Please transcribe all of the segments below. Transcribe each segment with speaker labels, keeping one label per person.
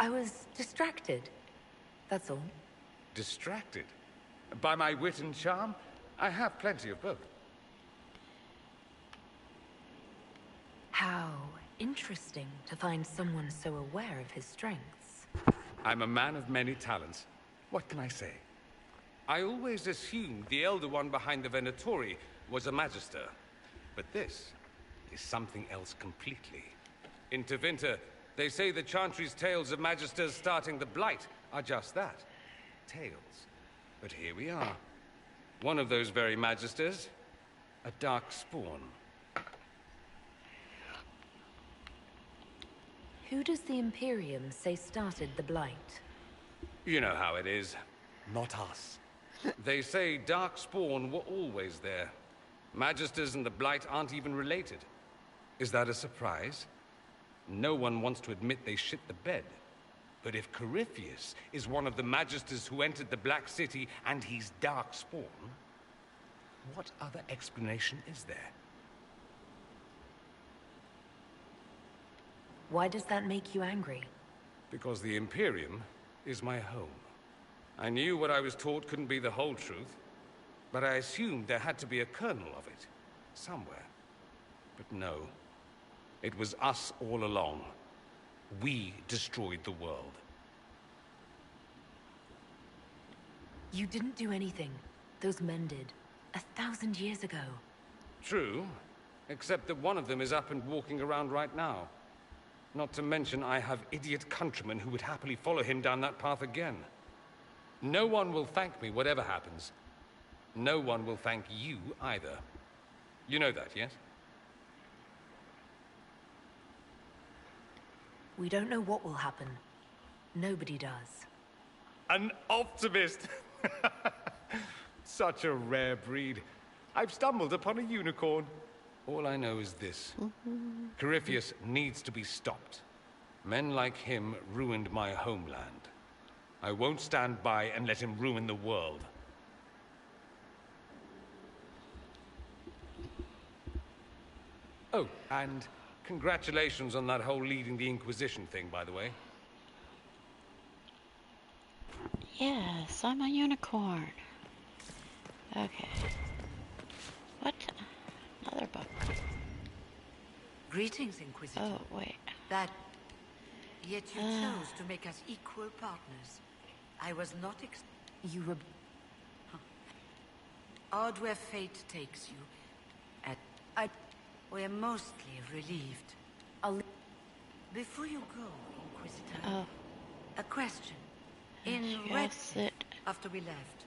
Speaker 1: I was distracted. That's all.
Speaker 2: Distracted? By my wit and charm? I have plenty of both.
Speaker 1: How interesting to find someone so aware of his strengths.
Speaker 2: I'm a man of many talents. What can I say? I always assumed the Elder One behind the Venatori was a Magister. But this is something else completely. In Tevinter, they say the Chantry's tales of Magisters starting the Blight are just that. Tales. But here we are. One of those very Magisters. A dark spawn.
Speaker 1: Who does the Imperium say started the Blight?
Speaker 2: You know how it is. Not us. They say Darkspawn were always there. Magisters and the Blight aren't even related. Is that a surprise? No one wants to admit they shit the bed. But if Corypheus is one of the Magisters who entered the Black City and he's Darkspawn, what other explanation is there?
Speaker 1: Why does that make you angry?
Speaker 2: Because the Imperium is my home. I knew what I was taught couldn't be the whole truth, but I assumed there had to be a kernel of it, somewhere. But no, it was us all along. We destroyed the world.
Speaker 1: You didn't do anything. Those men did. 1,000 years ago.
Speaker 2: True, except that one of them is up and walking around right now. Not to mention I have idiot countrymen who would happily follow him down that path again. No one will thank me, whatever happens. No one will thank you either. You know that, yes?
Speaker 1: We don't know what will happen. Nobody does.
Speaker 2: An optimist! Such a rare breed. I've stumbled upon a unicorn. All I know is this. Corypheus needs to be stopped. Men like him ruined my homeland. I won't stand by and let him ruin the world. Oh, and congratulations on that whole leading the Inquisition thing, by the way.
Speaker 3: Yes, I'm a unicorn. Okay. What? Another book.
Speaker 4: Greetings, Inquisitor.
Speaker 3: Oh, wait.
Speaker 4: Yet you chose to make us equal partners. I was not Odd where fate takes you. We're mostly relieved. Before you go, Inquisitor, a question. In Redcliffe, after we left,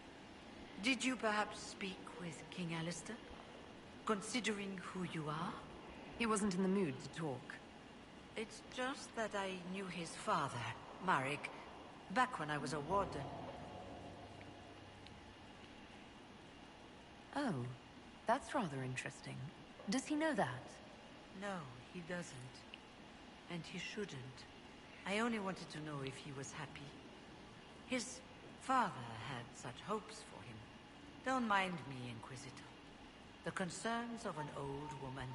Speaker 4: did you perhaps speak with King Alistair? Considering who you are?
Speaker 1: He wasn't in the mood to talk.
Speaker 4: It's just that I knew his father, Marek, back when I was a warden.
Speaker 1: Oh, that's rather interesting. Does he know that?
Speaker 4: No, he doesn't. And he shouldn't. I only wanted to know if he was happy. His father had such hopes for him. Don't mind me, Inquisitor. The concerns of an old woman.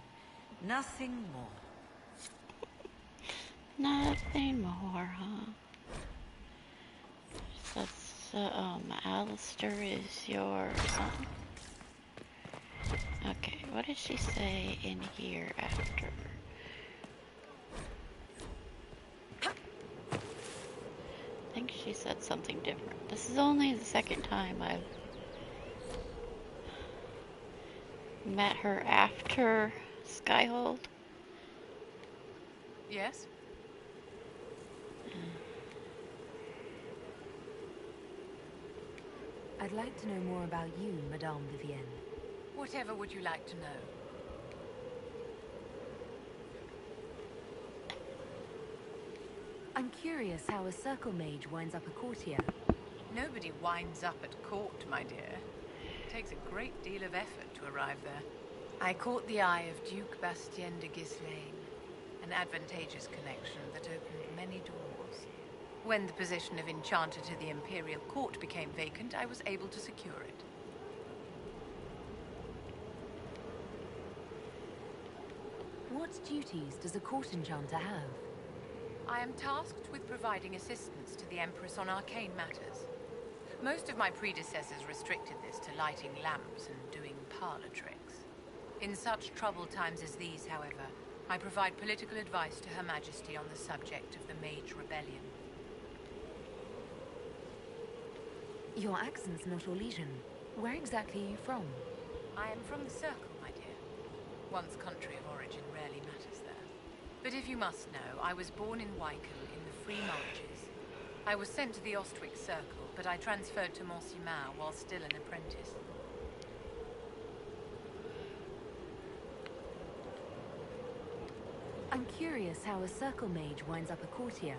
Speaker 4: Nothing more.
Speaker 3: Nothing more, huh? So, Alistair is your son? Okay, what did she say in here after? I think she said something different. This is only the second time I've met her after Skyhold.
Speaker 5: Yes?
Speaker 1: I'd like to know more about you, Madame Vivienne.
Speaker 5: Whatever would you like to know?
Speaker 1: I'm curious how a circle mage winds up a courtier.
Speaker 5: Nobody winds up at court, my dear. It takes a great deal of effort to arrive there. I caught the eye of Duke Bastien de Ghislaine, an advantageous connection that opened many doors. When the position of Enchanter to the Imperial Court became vacant, I was able to secure it.
Speaker 1: What duties does a court enchanter have?
Speaker 5: I am tasked with providing assistance to the Empress on arcane matters. Most of my predecessors restricted this to lighting lamps and doing parlor tricks. In such troubled times as these, however, I provide political advice to Her Majesty on the subject of the Mage Rebellion.
Speaker 1: Your accent's not Orlesian. Where exactly are you from?
Speaker 5: I am from the Circle, my dear. One's country of origin rarely matters there. But if you must know, I was born in Wycombe in the Free Marches. I was sent to the Ostwick Circle, but I transferred to Montsimar while still an apprentice.
Speaker 1: I'm curious how a circle mage winds up a courtier.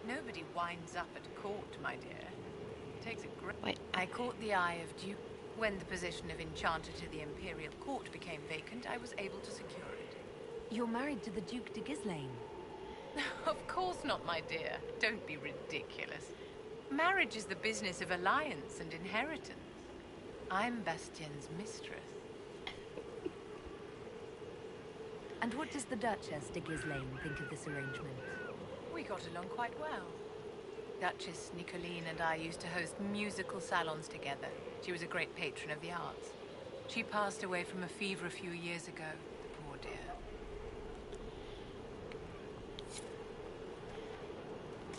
Speaker 5: Nobody winds up at court, my dear. It takes a great...
Speaker 3: Wait.
Speaker 5: I caught the eye of Duke. When the position of Enchanter to the Imperial Court became vacant, I was able to secure it.
Speaker 1: You're married to the Duke de Gislaine.
Speaker 5: Of course not, my dear. Don't be ridiculous. Marriage is the business of alliance and inheritance. I'm Bastien's mistress.
Speaker 1: And what does the Duchess de Gislaine think of this arrangement?
Speaker 5: We got along quite well. Duchess Nicoline and I used to host musical salons together. She was a great patron of the arts. She passed away from a fever a few years ago, the poor dear.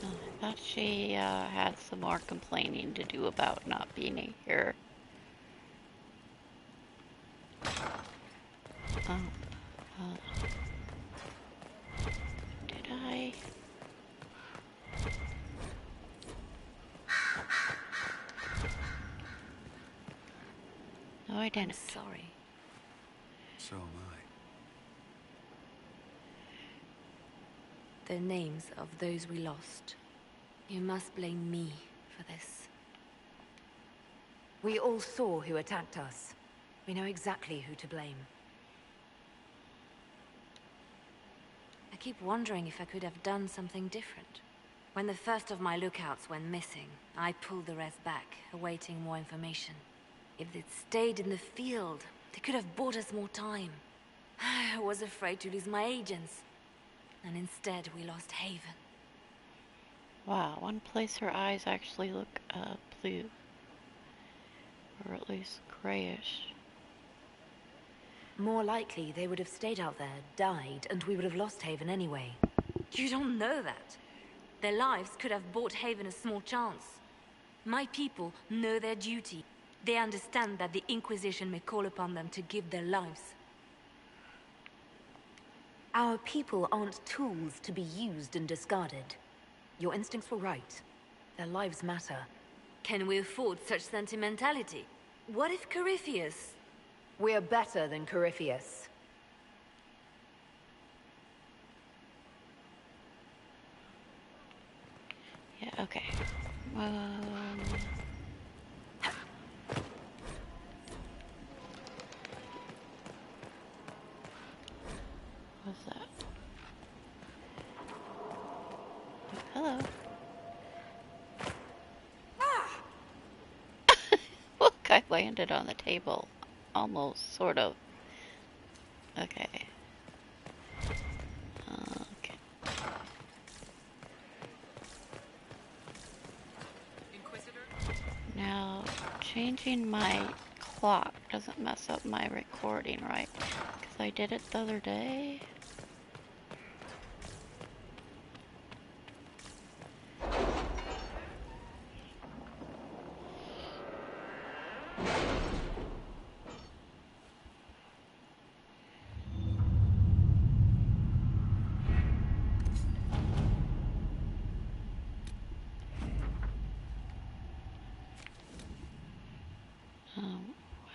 Speaker 3: I thought she had some more complaining to do about not being here. Did I? No, I didn't.
Speaker 1: I'm sorry.
Speaker 6: So am I.
Speaker 1: The names of those we lost. You must blame me for this. We all saw who attacked us. We know exactly who to blame. I keep wondering if I could have done something different. When the first of my lookouts went missing, I pulled the rest back, awaiting more information. If they'd stayed in the field, they could have bought us more time. I was afraid to lose my agents. And instead, we lost Haven.
Speaker 3: Wow, one place her eyes actually look blue. Or at least grayish.
Speaker 1: More likely, they would have stayed out there, died, and we would have lost Haven anyway. You don't know that. Their lives could have bought Haven a small chance. My people know their duty. They understand that the Inquisition may call upon them to give their lives. Our people aren't tools to be used and discarded. Your instincts were right. Their lives matter. Can we afford such sentimentality? What if Corypheus... We're better than Corypheus.
Speaker 3: Yeah, okay. What's that? Hello. Look, I landed on the table. Almost, sort of. Okay. Okay.
Speaker 5: Inquisitor?
Speaker 3: Now, changing my clock doesn't mess up my recording, right? Because I did it the other day.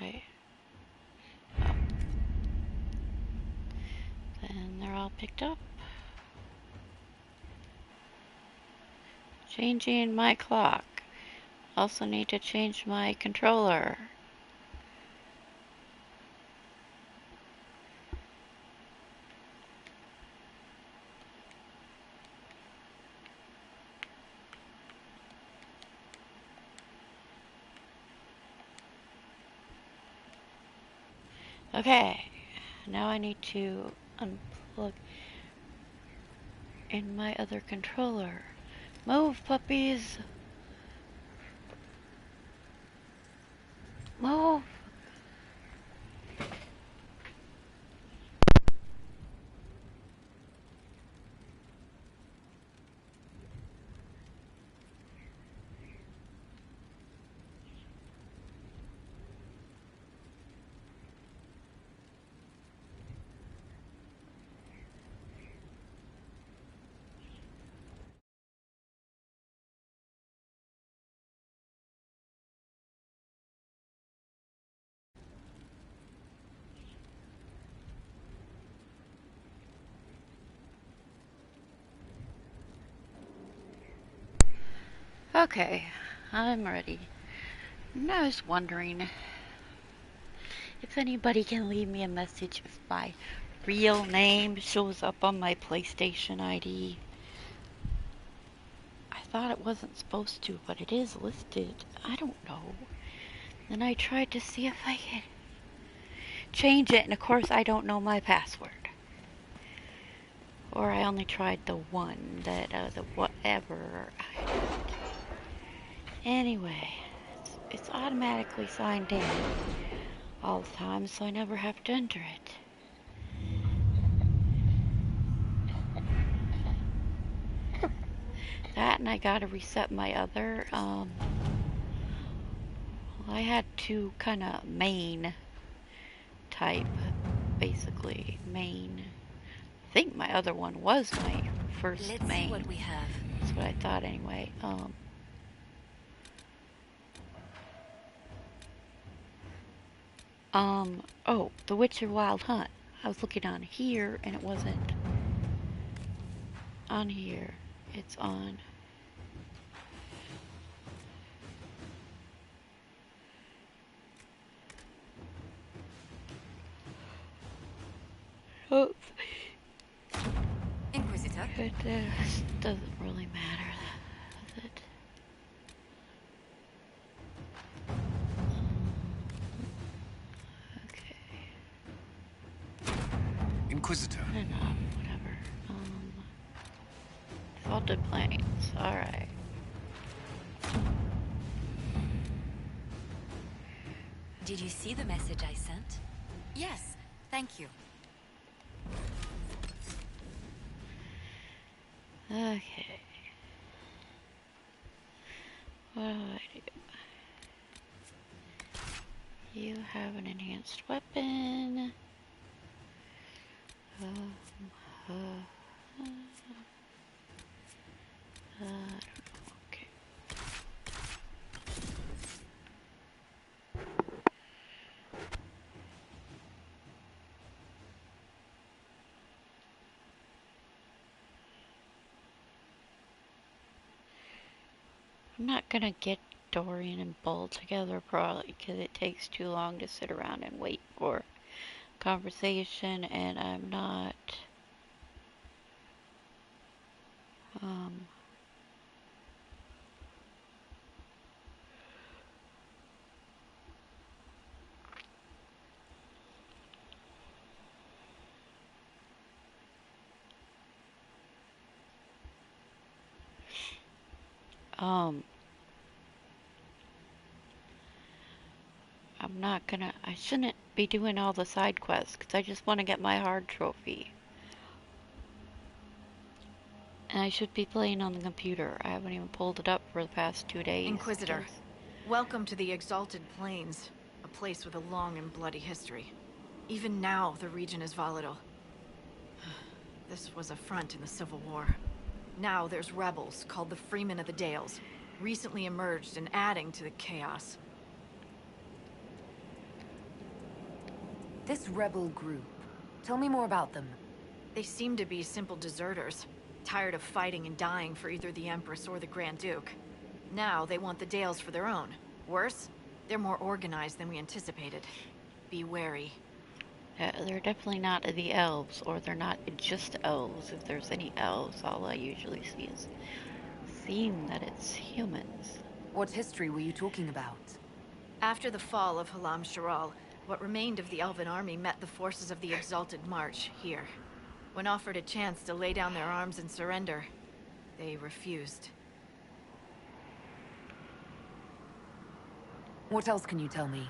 Speaker 3: Wait. Oh. Then they're all picked up. Changing my clock. Also need to change my controller. Okay, now I need to unplug in my other controller. Move, puppies! Move! Okay, I'm ready. And I was wondering if anybody can leave me a message if my real name shows up on my PlayStation ID. I thought it wasn't supposed to, but it is listed. I don't know. Then I tried to see if I could change it, and of course I don't know my password. Or I only tried the one that, the whatever. Anyway, it's automatically signed in all the time, so I never have to enter it. That, and I gotta reset my other, well, I had two kinda main type, basically, main. I think my other one was my first
Speaker 1: Let's
Speaker 3: main.
Speaker 1: see what we have.
Speaker 3: That's what I thought anyway. Oh, The Witcher Wild Hunt. I was looking on here, and it wasn't on here. It's on... Oops.
Speaker 1: Inquisitor.
Speaker 3: It doesn't really matter, does it? Okay.
Speaker 6: Inquisitor.
Speaker 3: I don't know, whatever. Salted Plains, alright.
Speaker 1: Did you see the message I sent? Yes, thank you.
Speaker 3: Okay. What do I do? You have an enhanced weapon. I don't know. Okay. I'm not gonna get Dorian and Bull together probably because it takes too long to sit around and wait for conversation, and I'm not I'm not gonna, I shouldn't be doing all the side quests because I just want to get my hard trophy. And I should be playing on the computer. I haven't even pulled it up for the past 2 days.
Speaker 7: Inquisitor, welcome to the Exalted Plains, a place with a long and bloody history. Even now, the region is volatile. This was a front in the Civil War. Now there's rebels called the Freemen of the Dales, recently emerged and adding to the chaos.
Speaker 8: This rebel group, tell me more about them.
Speaker 7: They seem to be simple deserters, tired of fighting and dying for either the Empress or the Grand Duke. Now they want the Dales for their own. Worse, they're more organized than we anticipated. Be wary.
Speaker 3: They're definitely not the elves, or they're not just elves. If there's any elves, all I usually see is theme that it's humans.
Speaker 8: What history were you talking about?
Speaker 7: After the fall of Halam Sharal, what remained of the Elven army met the forces of the Exalted March here. When offered a chance to lay down their arms and surrender, they refused.
Speaker 8: What else can you tell me?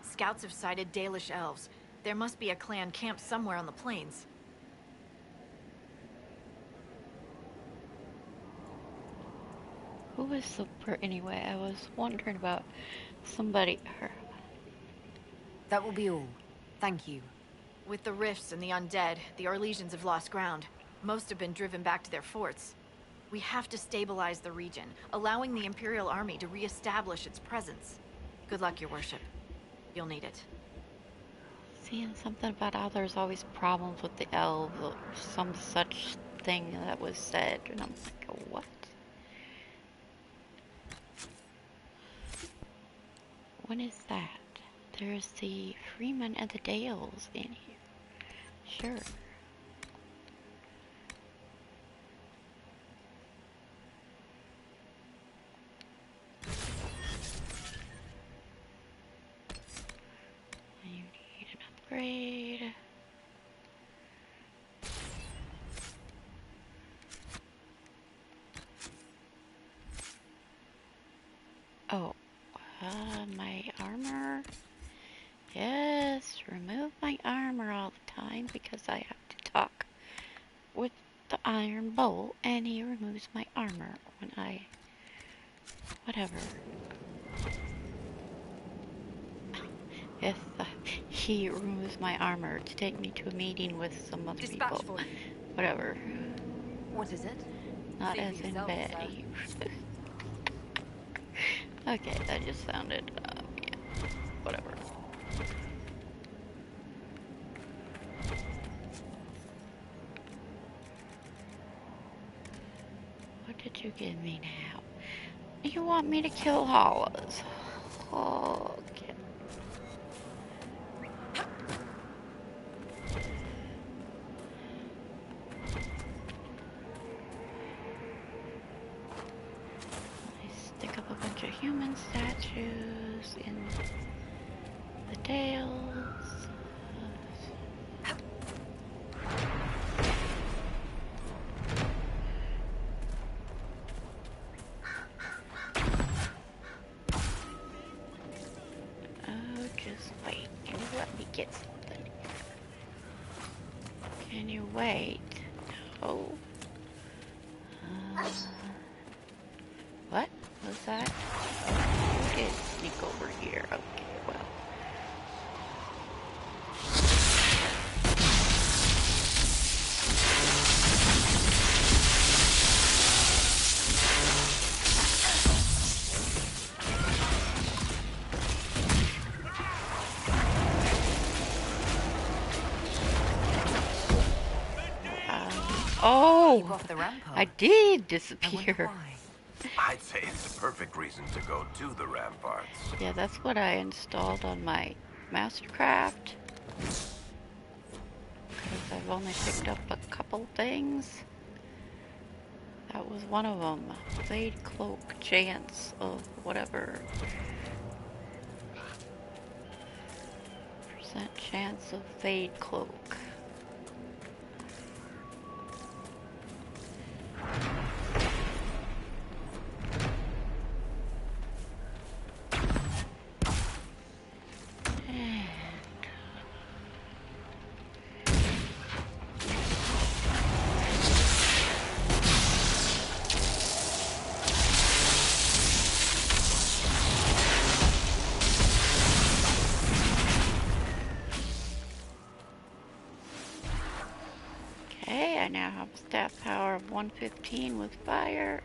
Speaker 7: Scouts have sighted Dalish elves. There must be a clan camped somewhere on the plains.
Speaker 3: Who was Super anyway? I was wondering about somebody. Her.
Speaker 8: That will be all. Thank you.
Speaker 7: With the rifts and the undead, the Orlesians have lost ground. Most have been driven back to their forts. We have to stabilize the region, allowing the Imperial Army to re-establish its presence. Good luck, Your Worship. You'll need it.
Speaker 3: Seeing something about how there's always problems with the elves or some such thing that was said, and I'm like, what? When is that? There's the Freeman and the Dales in here. Sure. You need an upgrade. Oh, my armor. Yes, remove my armor all the time because I have to talk with the Iron Bowl, and he removes my armor when I... whatever. Yes, he removes my armor to take me to a meeting with some other
Speaker 8: Dispatch
Speaker 3: people.
Speaker 8: for you.
Speaker 3: Whatever.
Speaker 8: What is it?
Speaker 3: Not
Speaker 8: Save
Speaker 3: as in
Speaker 8: yourself,
Speaker 3: Betty. Okay, that just sounded, yeah, whatever. What did you give me now? You want me to kill Hollows? Okay. Stick up a bunch of human statues in the Dales. Oh, just wait. Can you let me get something? Can you wait? No. What was that? Who did sneak over here? Okay, well. Oh!
Speaker 8: Off the rampart.
Speaker 3: I did
Speaker 8: I
Speaker 3: disappear.
Speaker 8: wonder why.
Speaker 9: I'd say it's a perfect reason to go to the ramparts.
Speaker 3: Yeah, that's what I installed on my Mastercraft. Because I've only picked up a couple things. That was one of them. Fade Cloak, chance of whatever. Percent chance of Fade Cloak. Okay, I now have stat power of 115 with fire.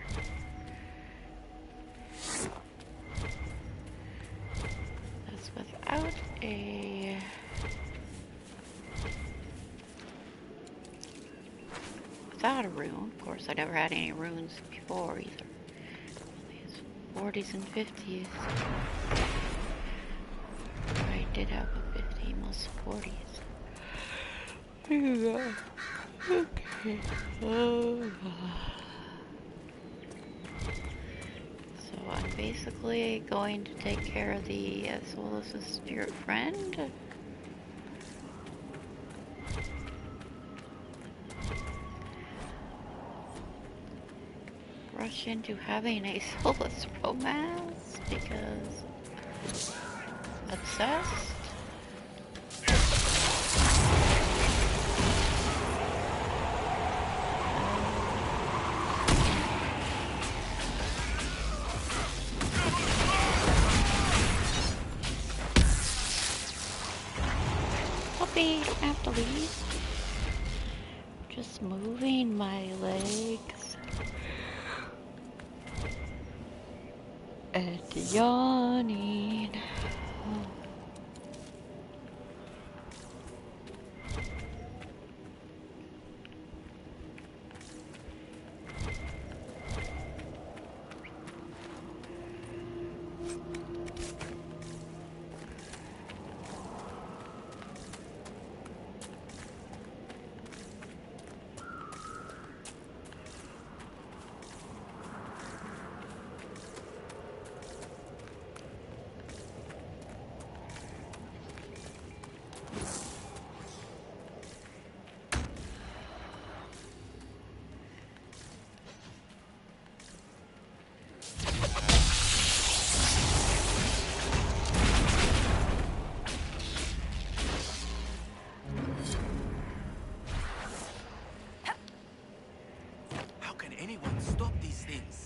Speaker 3: That's without a... without a rune. Of course, I never had any runes before either. These 40s and 50s. I did have a 50, most 40s. There you go. Okay. So I'm basically going to take care of the Solus's spirit friend. rush into having a soulless romance because obsessed. Puppy, don't have to leave. Just moving my legs and yawning.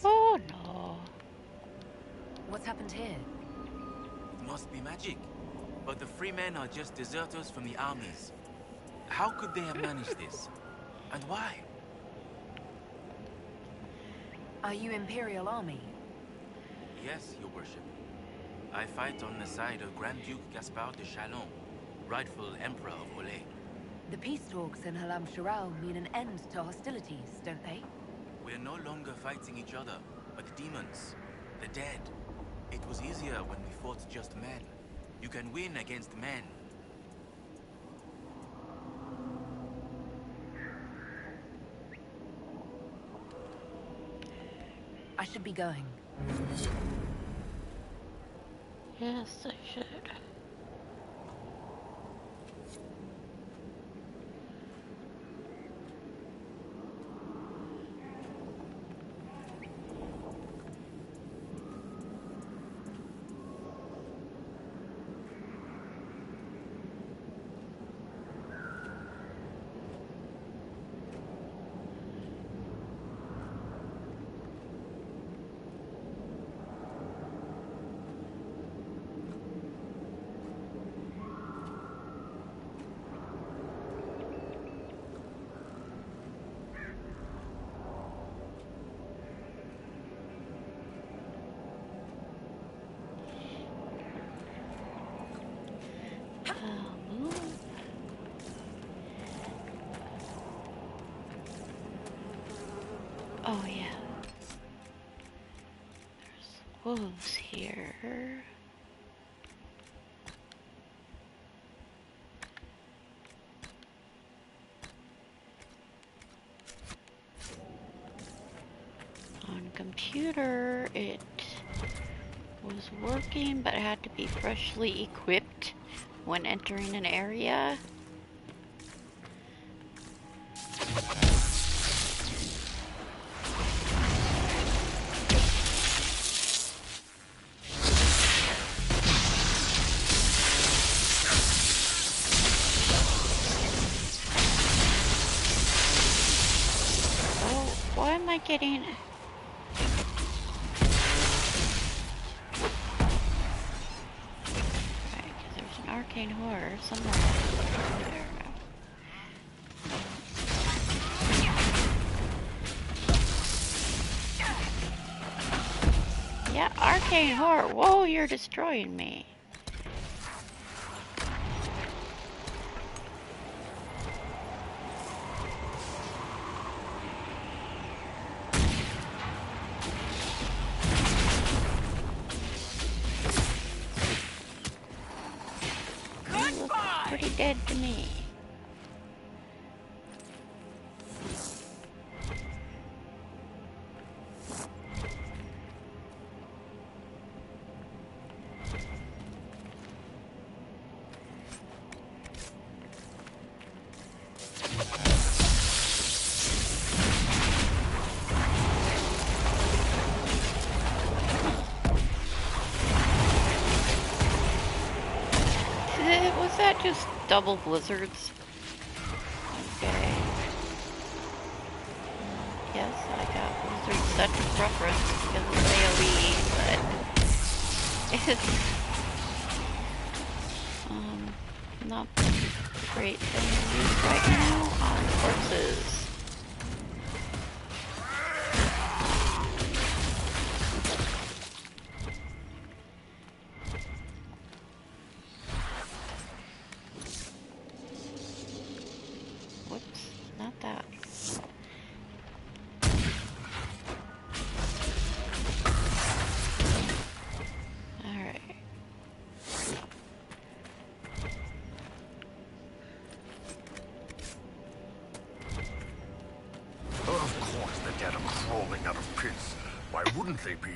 Speaker 3: Oh no.
Speaker 1: What's happened here?
Speaker 10: Must be magic. But the free men are just deserters from the armies. How could they have managed this? And why?
Speaker 1: Are you Imperial Army?
Speaker 10: Yes, your worship. I fight on the side of Grand Duke Gaspard de Chalon, rightful Emperor of Olay.
Speaker 1: The peace talks in Halam Shirao mean an end to hostilities, don't they?
Speaker 10: We're no longer fighting each other, but the demons, the dead. It was easier when we fought just men. You can win against men.
Speaker 1: I should be going.
Speaker 3: Yes, I should. Oh yeah. There's wolves here. On computer, it was working, but it had to be freshly equipped when entering an area. Why am I getting... Right, 'cause there's an arcane horror somewhere there. Yeah, arcane horror. Whoa, you're destroying me. Pretty dead to me. that just double blizzards? Okay. Yes, I got blizzard-centric preference because of AoE, but it's not a great thing to use right now on corpses. Whoops, not that. Alright.
Speaker 11: Of course the dead are crawling out of pits. Why wouldn't they be?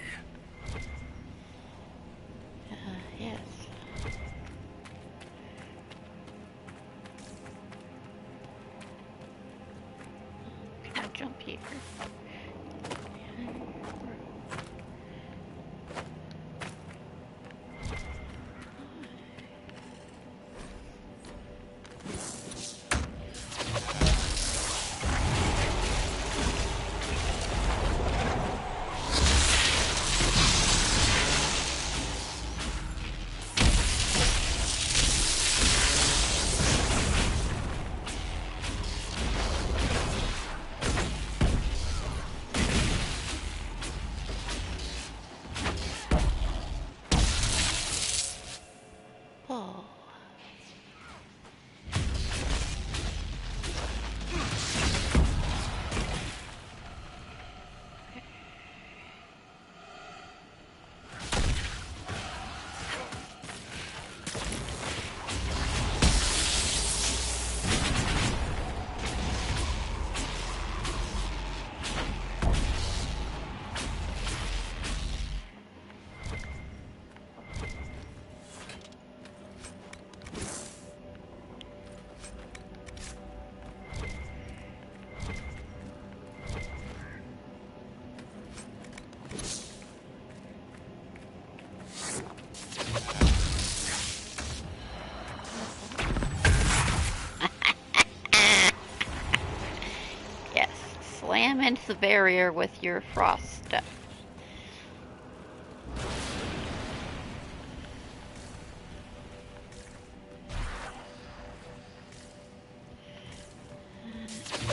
Speaker 3: Yes. Can I jump here? Oh. Yes, slam into the barrier with your frost stuff.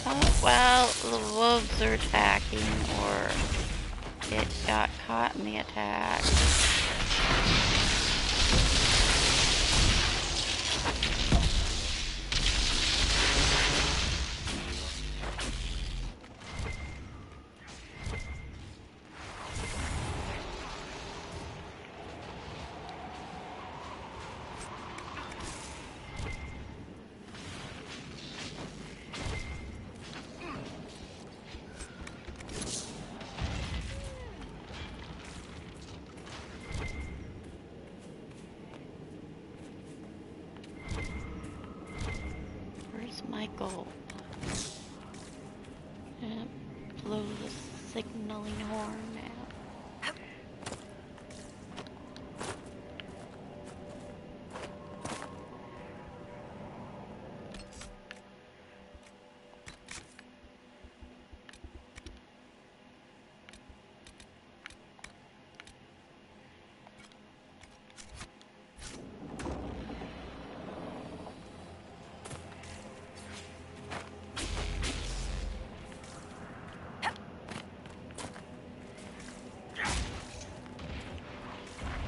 Speaker 3: Oh, well, the wolves are attacking, or it got caught in the attack. Where's my goal? Blow the signaling horn now.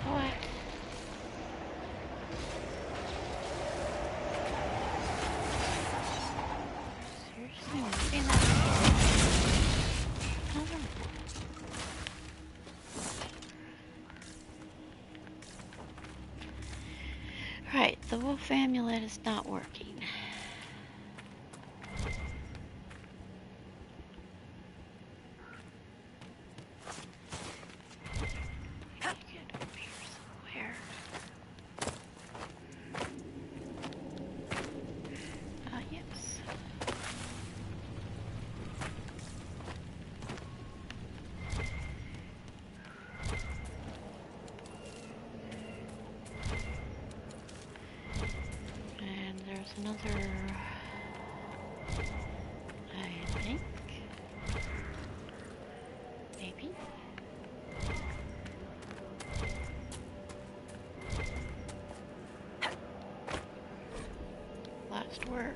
Speaker 3: What? Seriously, moving that? Oh. Right, the wolf amulet is not working. Get over here somewhere. Ah, yes. last words.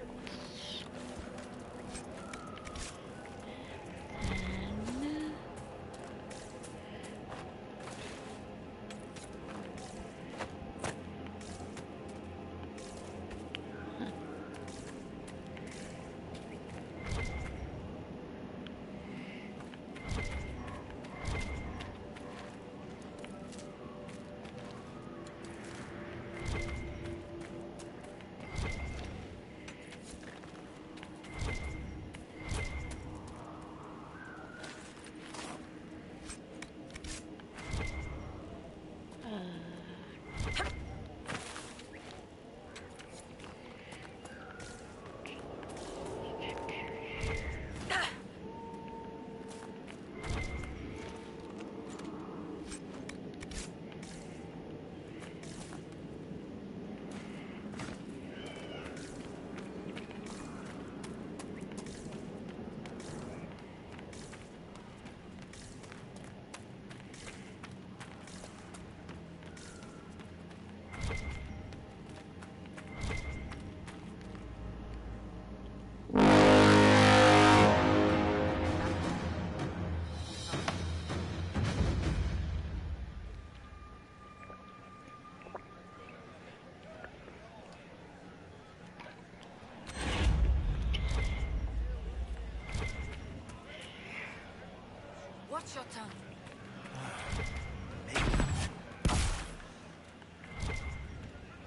Speaker 4: Watch your tongue.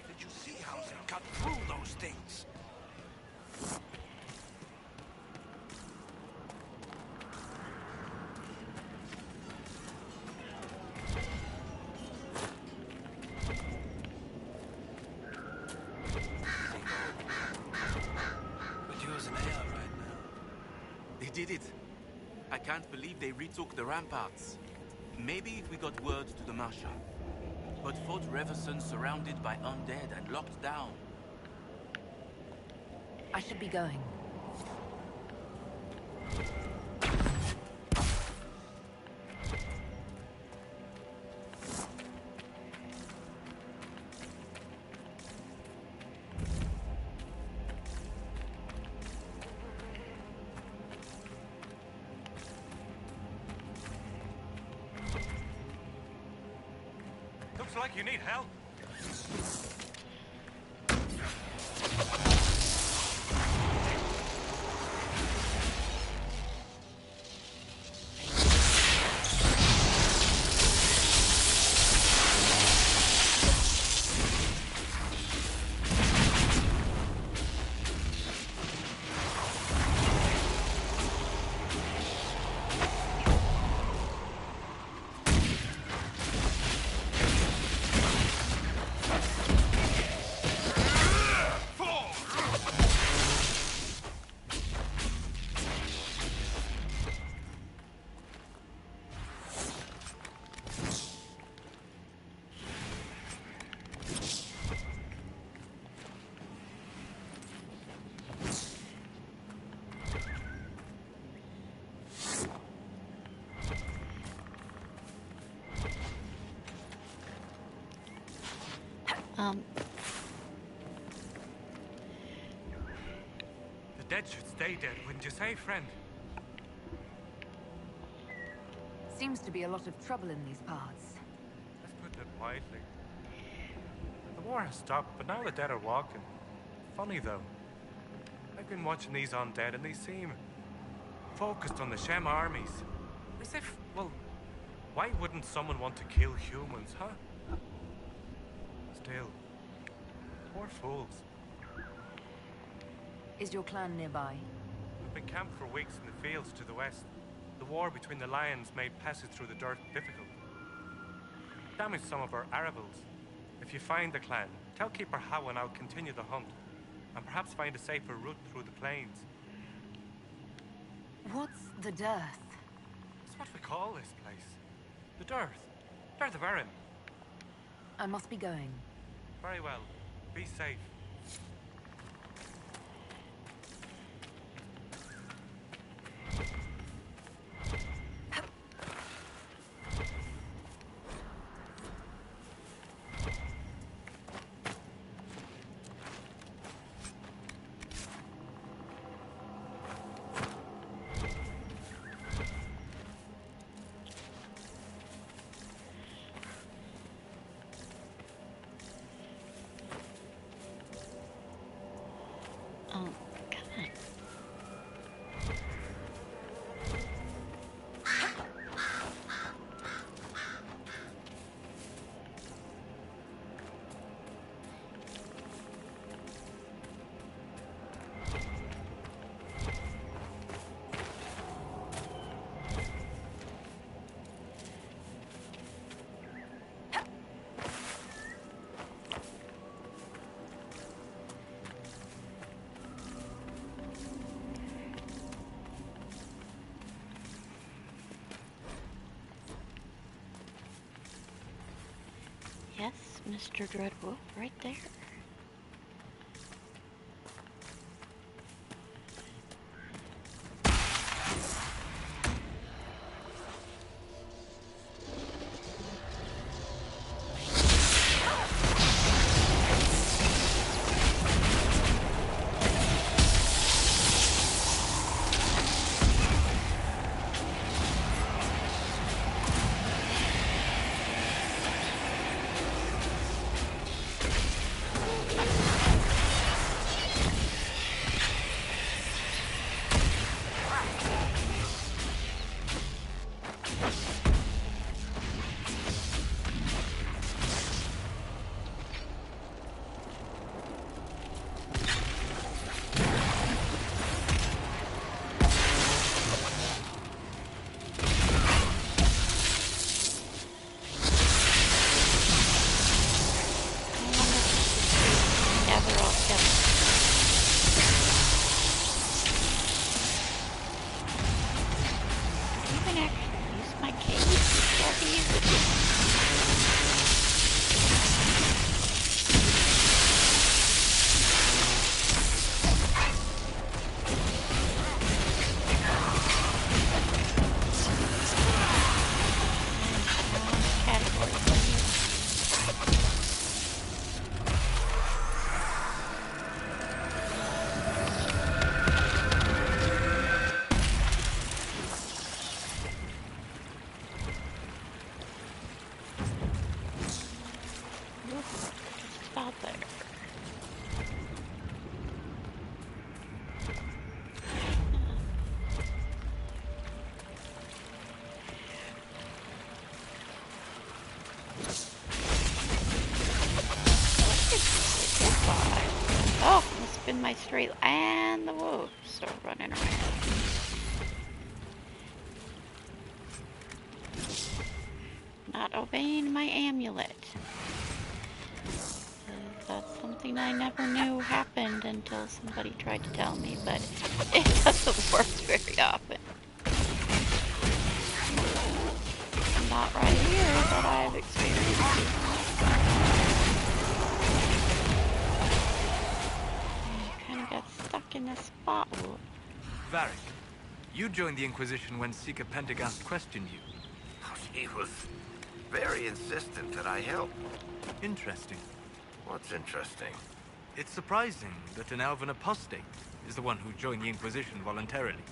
Speaker 11: Did you see how they cut through those things?
Speaker 10: Could use an air right now. They did it. I can't believe they retook the ramparts. Maybe if we got word to the Marshal. But Fort Reverson surrounded by undead and locked down.
Speaker 8: I should be going.
Speaker 12: Looks like you need help. The dead should stay dead, wouldn't you say, friend?
Speaker 8: Seems to be a lot of trouble in these parts.
Speaker 12: Let's put it quietly. The war has stopped, but now the dead are walking. Funny, though. I've been watching these undead, and they seem focused on the Shem armies. As if, well, why wouldn't someone want to kill humans, huh? Still, poor fools.
Speaker 8: Is your clan nearby?
Speaker 12: We've been camped for weeks in the fields to the west. The war between the lions made passage through the dirt difficult. Damaged some of our arable. If you find the clan, tell Keeper How and I'll continue the hunt, and perhaps find a safer route through the plains.
Speaker 8: What's the dearth?
Speaker 12: It's what we call this place. The dearth. Dearth of Erin.
Speaker 8: I must be going.
Speaker 12: Very well. Be safe.
Speaker 3: Yes, Mr. Dreadwolf, right there. My straight and the wolves are running around. Not obeying my amulet. That's something I never knew happened until somebody tried to tell me, but it doesn't work very often. Not right here that I've experienced. Got stuck in a spot.
Speaker 10: Varric, you joined the Inquisition when Seeker Pendergast questioned you.
Speaker 9: He was very insistent that I help.
Speaker 10: Interesting.
Speaker 9: What's interesting?
Speaker 10: It's surprising that an elven apostate is the one who joined the Inquisition voluntarily.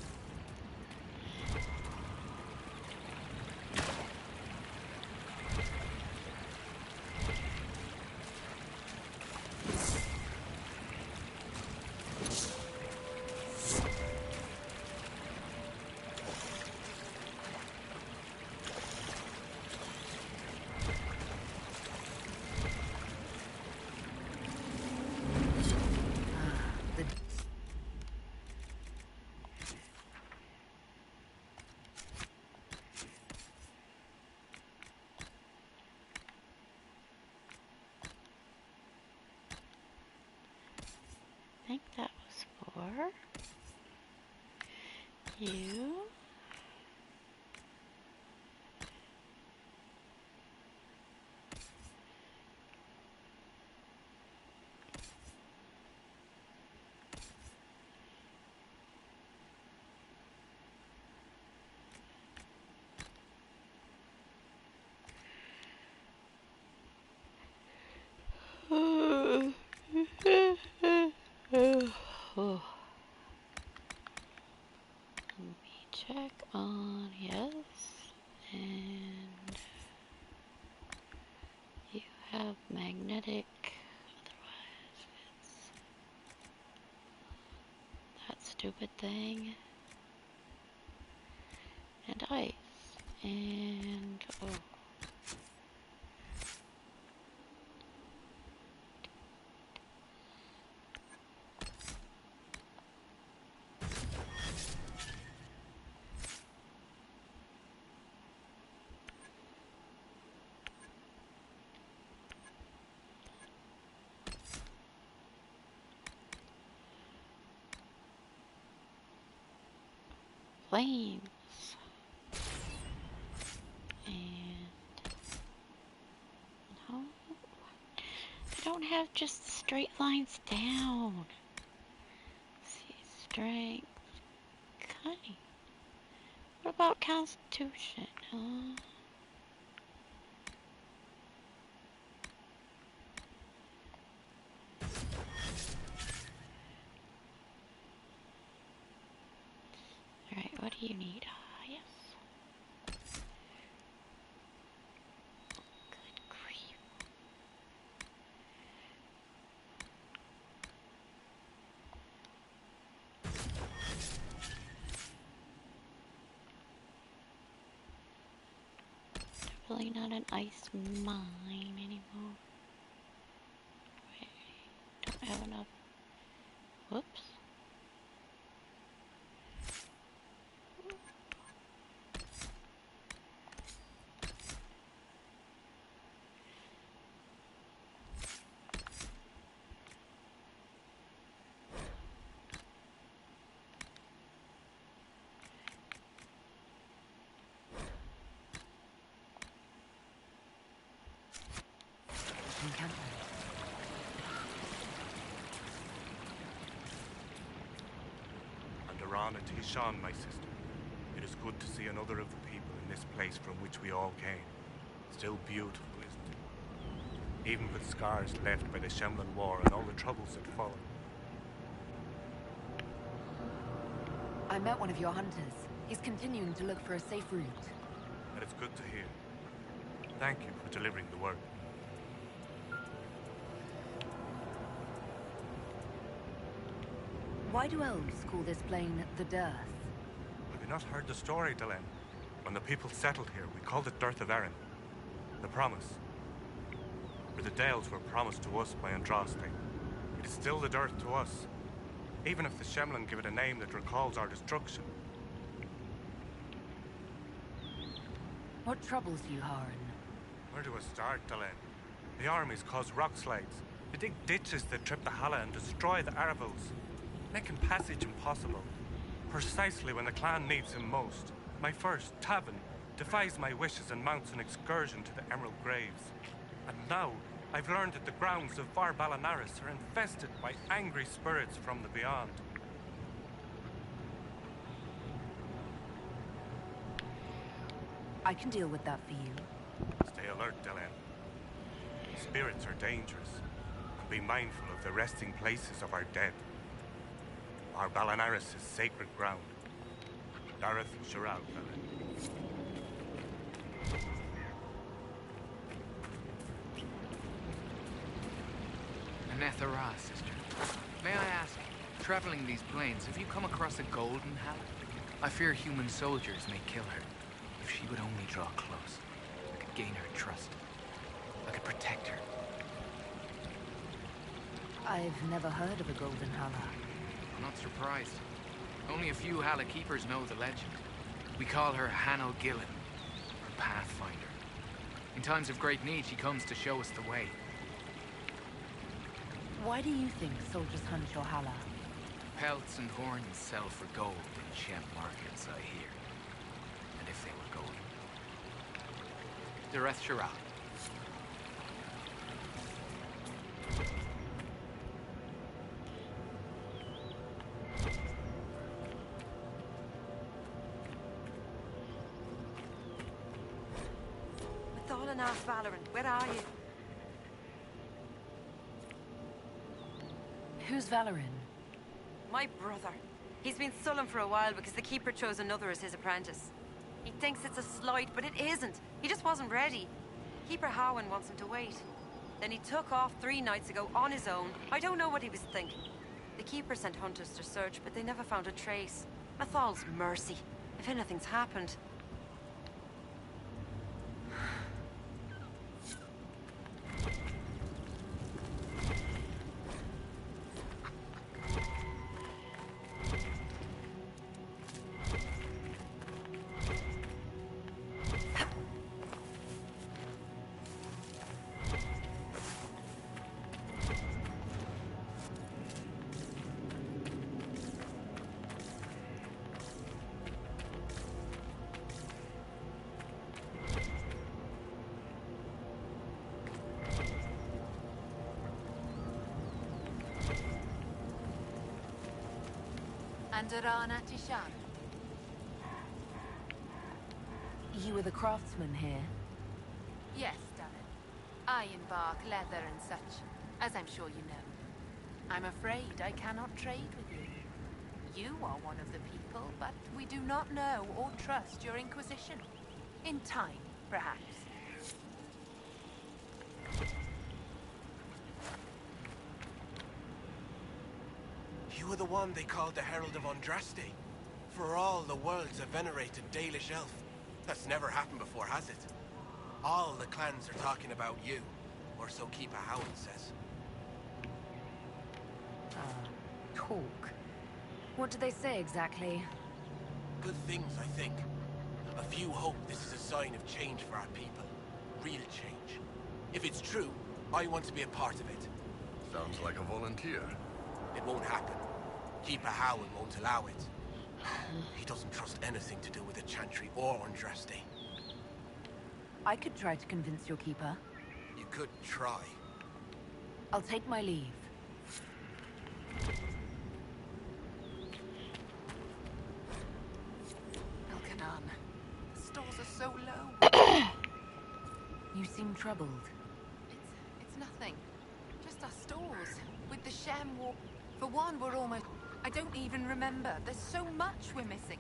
Speaker 3: I think that was for you. Oh. Let me check on yes, and you have magnetic, otherwise it's that stupid thing, and ice, and oh. Flames. And no. don't have just straight lines down. Let's see, strength. Okay. What about constitution? Alright, what do you need? Yes. Good grief. Definitely not an ice mine anymore. Wait, don't have enough. Whoops.
Speaker 12: And Tishan, my sister. It is good to see another of the people in this place from which we all came. Still beautiful, isn't it? Even with scars left by the Shemlan War and all the troubles that followed.
Speaker 8: I met one of your hunters. He's continuing to look for a safe route.
Speaker 12: And it's good to hear. Thank you for delivering the word.
Speaker 8: Why do elves call this plain the Dearth?
Speaker 12: Have you not heard the story, Delenn? When the people settled here, we called it Dearth of Erin. The promise. For the Dales were promised to us by Andraste. It is still the Dearth to us. Even if the Shemlan give it a name that recalls our destruction.
Speaker 8: What troubles you, Haran?
Speaker 12: Where do I start, Delenn? The armies cause rock slides. They dig ditches that trip the Hala and destroy the Arvils. Making passage impossible. Precisely when the clan needs him most. My first, Tavin, defies my wishes and mounts an excursion to the Emerald Graves. And now, I've learned that the grounds of Var Balanaris are infested by angry spirits from the beyond.
Speaker 8: I can deal with that for you.
Speaker 12: Stay alert, Delenn. Spirits are dangerous. And be mindful of the resting places of our dead. Our Balanaris is sacred ground. Dareth Shiral, Delenn.
Speaker 13: Anethara, sister. May I ask, traveling these plains, have you come across a golden Hal? I fear human soldiers may kill her. If she would only draw close, I could gain her trust. I could protect her.
Speaker 8: I've never heard of a golden Hala.
Speaker 13: I'm not surprised. Only a few Hala keepers know the legend. We call her Hanno Gillen, or Pathfinder. In times of great need, she comes to show us the way.
Speaker 8: Why do you think soldiers hunt your Hala?
Speaker 13: Pelts and horns sell for gold in Shem markets, I hear. And if they were golden. Dareth Shiral.
Speaker 14: Valoran, where are you?
Speaker 8: Who's Valoran?
Speaker 14: My brother. He's been sullen for a while because the Keeper chose another as his apprentice. He thinks it's a slight, but it isn't. He just wasn't ready. Keeper Harwin wants him to wait. Then he took off 3 nights ago on his own. I don't know what he was thinking. The Keeper sent hunters to search, but they never found a trace. Mathal's mercy. If anything's happened...
Speaker 5: Mandarana Tishan.
Speaker 8: You were the craftsman here?
Speaker 5: Yes, darling. Ironbark, leather and such, as I'm sure you know. I'm afraid I cannot trade with you. You are one of the people, but we do not know or trust your Inquisition. In time, perhaps.
Speaker 15: You were the one they called the Herald of Andraste. For all the world's a venerated Dalish elf. That's never happened before, has it? All the clans are talking about you, or so Keeper Howard says.
Speaker 8: Talk. What do they say exactly?
Speaker 15: Good things, I think. A few hope this is a sign of change for our people. Real change. If it's true, I want to be a part of it.
Speaker 11: Sounds like a volunteer.
Speaker 15: It won't happen. Keeper Howard won't allow it. He doesn't trust anything to do with the Chantry or Andraste.
Speaker 8: I could try to convince your keeper.
Speaker 15: You could try.
Speaker 8: I'll take my leave.
Speaker 5: Elkanan, the stores are so low.
Speaker 8: You seem troubled.
Speaker 5: It's nothing. Just our stores. With the Shem war. For one, we're almost... I don't even remember. There's so much we're missing.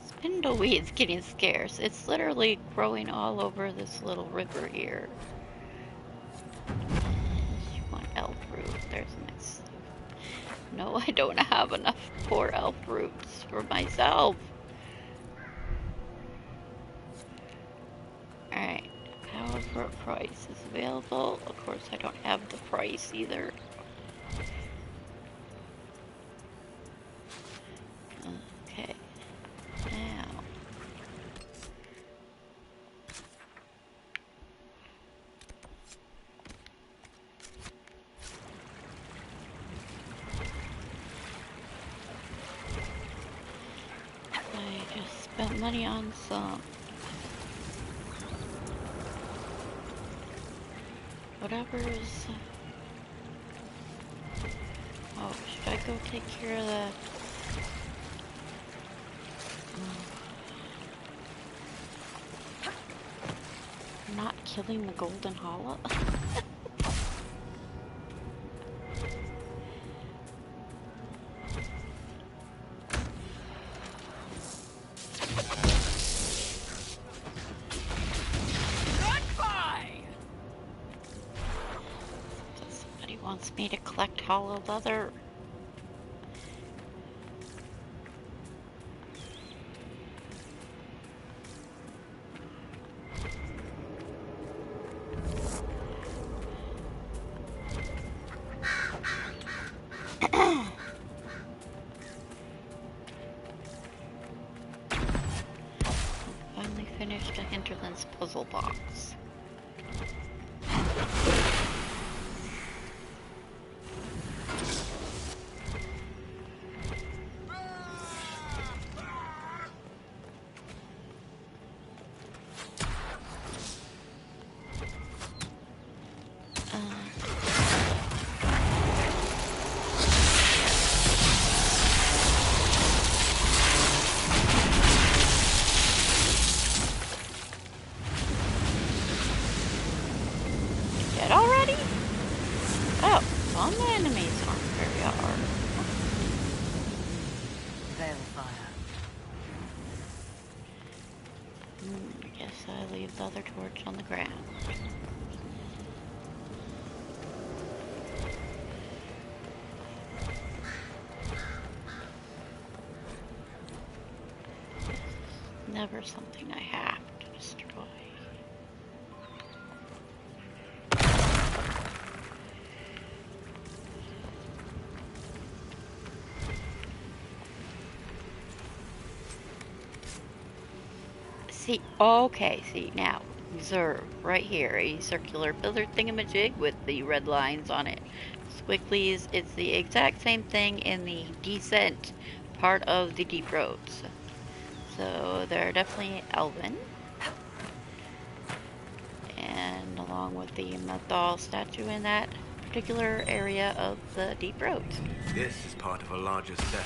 Speaker 3: Spindleweed's getting scarce. It's literally growing all over this little river here. You want elf root. There's a mix. No, I don't have enough poor elf roots for myself. Alright. Power for a price is available. Of course, I don't have the price either. Okay. Now. I just spent money on some. Whatever is... Oh, should I go take care of the... Not killing the golden hollow? Wants me to collect hollow leather. Finally finished a Hinterlands puzzle box. The other torch on the ground. Never something I have to destroy. See, okay, see, now, observe, right here, a circular pillar thingamajig with the red lines on it. Squigglies, it's the exact same thing in the descent part of the deep roads. So, they're definitely elven. And along with the Mathal statue in that particular area of the deep road.
Speaker 9: This is part of a larger step.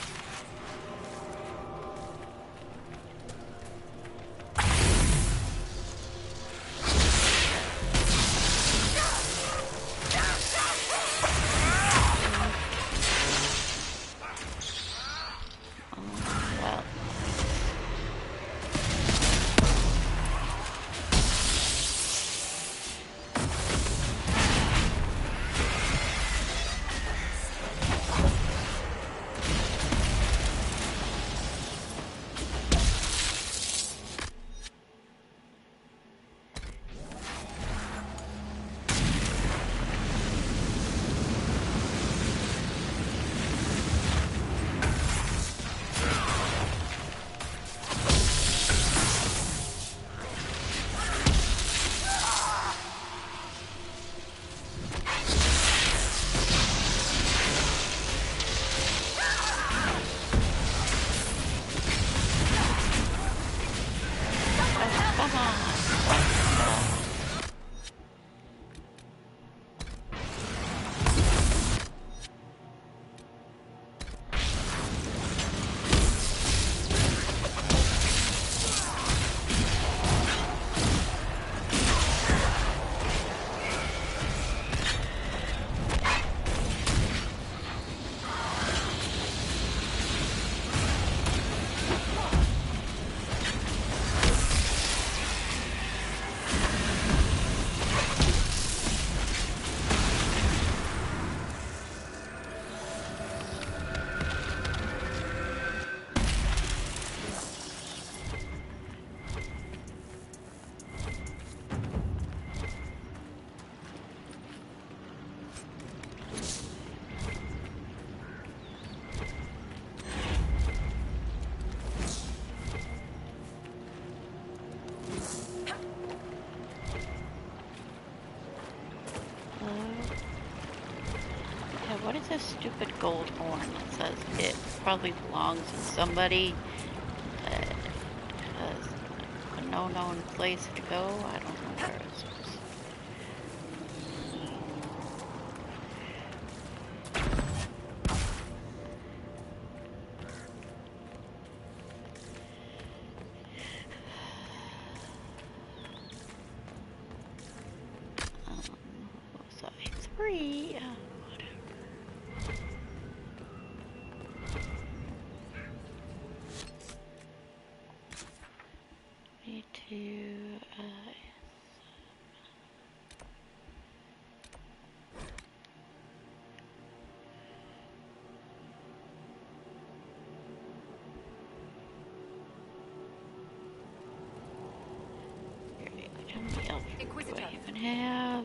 Speaker 3: Well. What is this stupid gold horn that says it probably belongs to somebody that has a no-known place to go? I don't know where it's supposed to. What was I? 3.
Speaker 14: Inquisitor.
Speaker 3: Even have.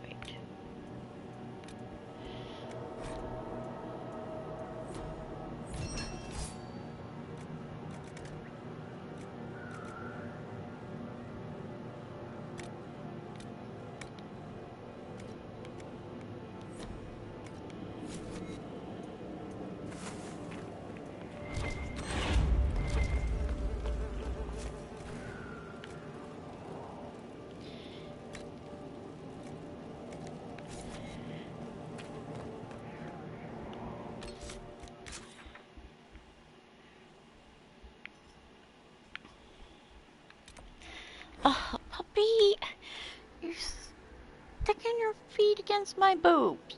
Speaker 3: Wait. Oh, puppy! You're sticking your feet against my boobs.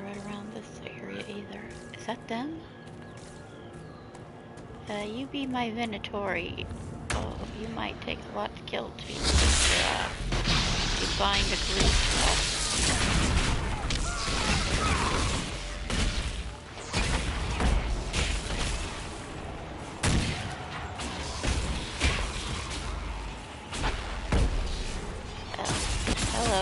Speaker 3: Right around this area either. Is that them? You be my Venatori. Oh, you might take a lot to kill to define the group. So,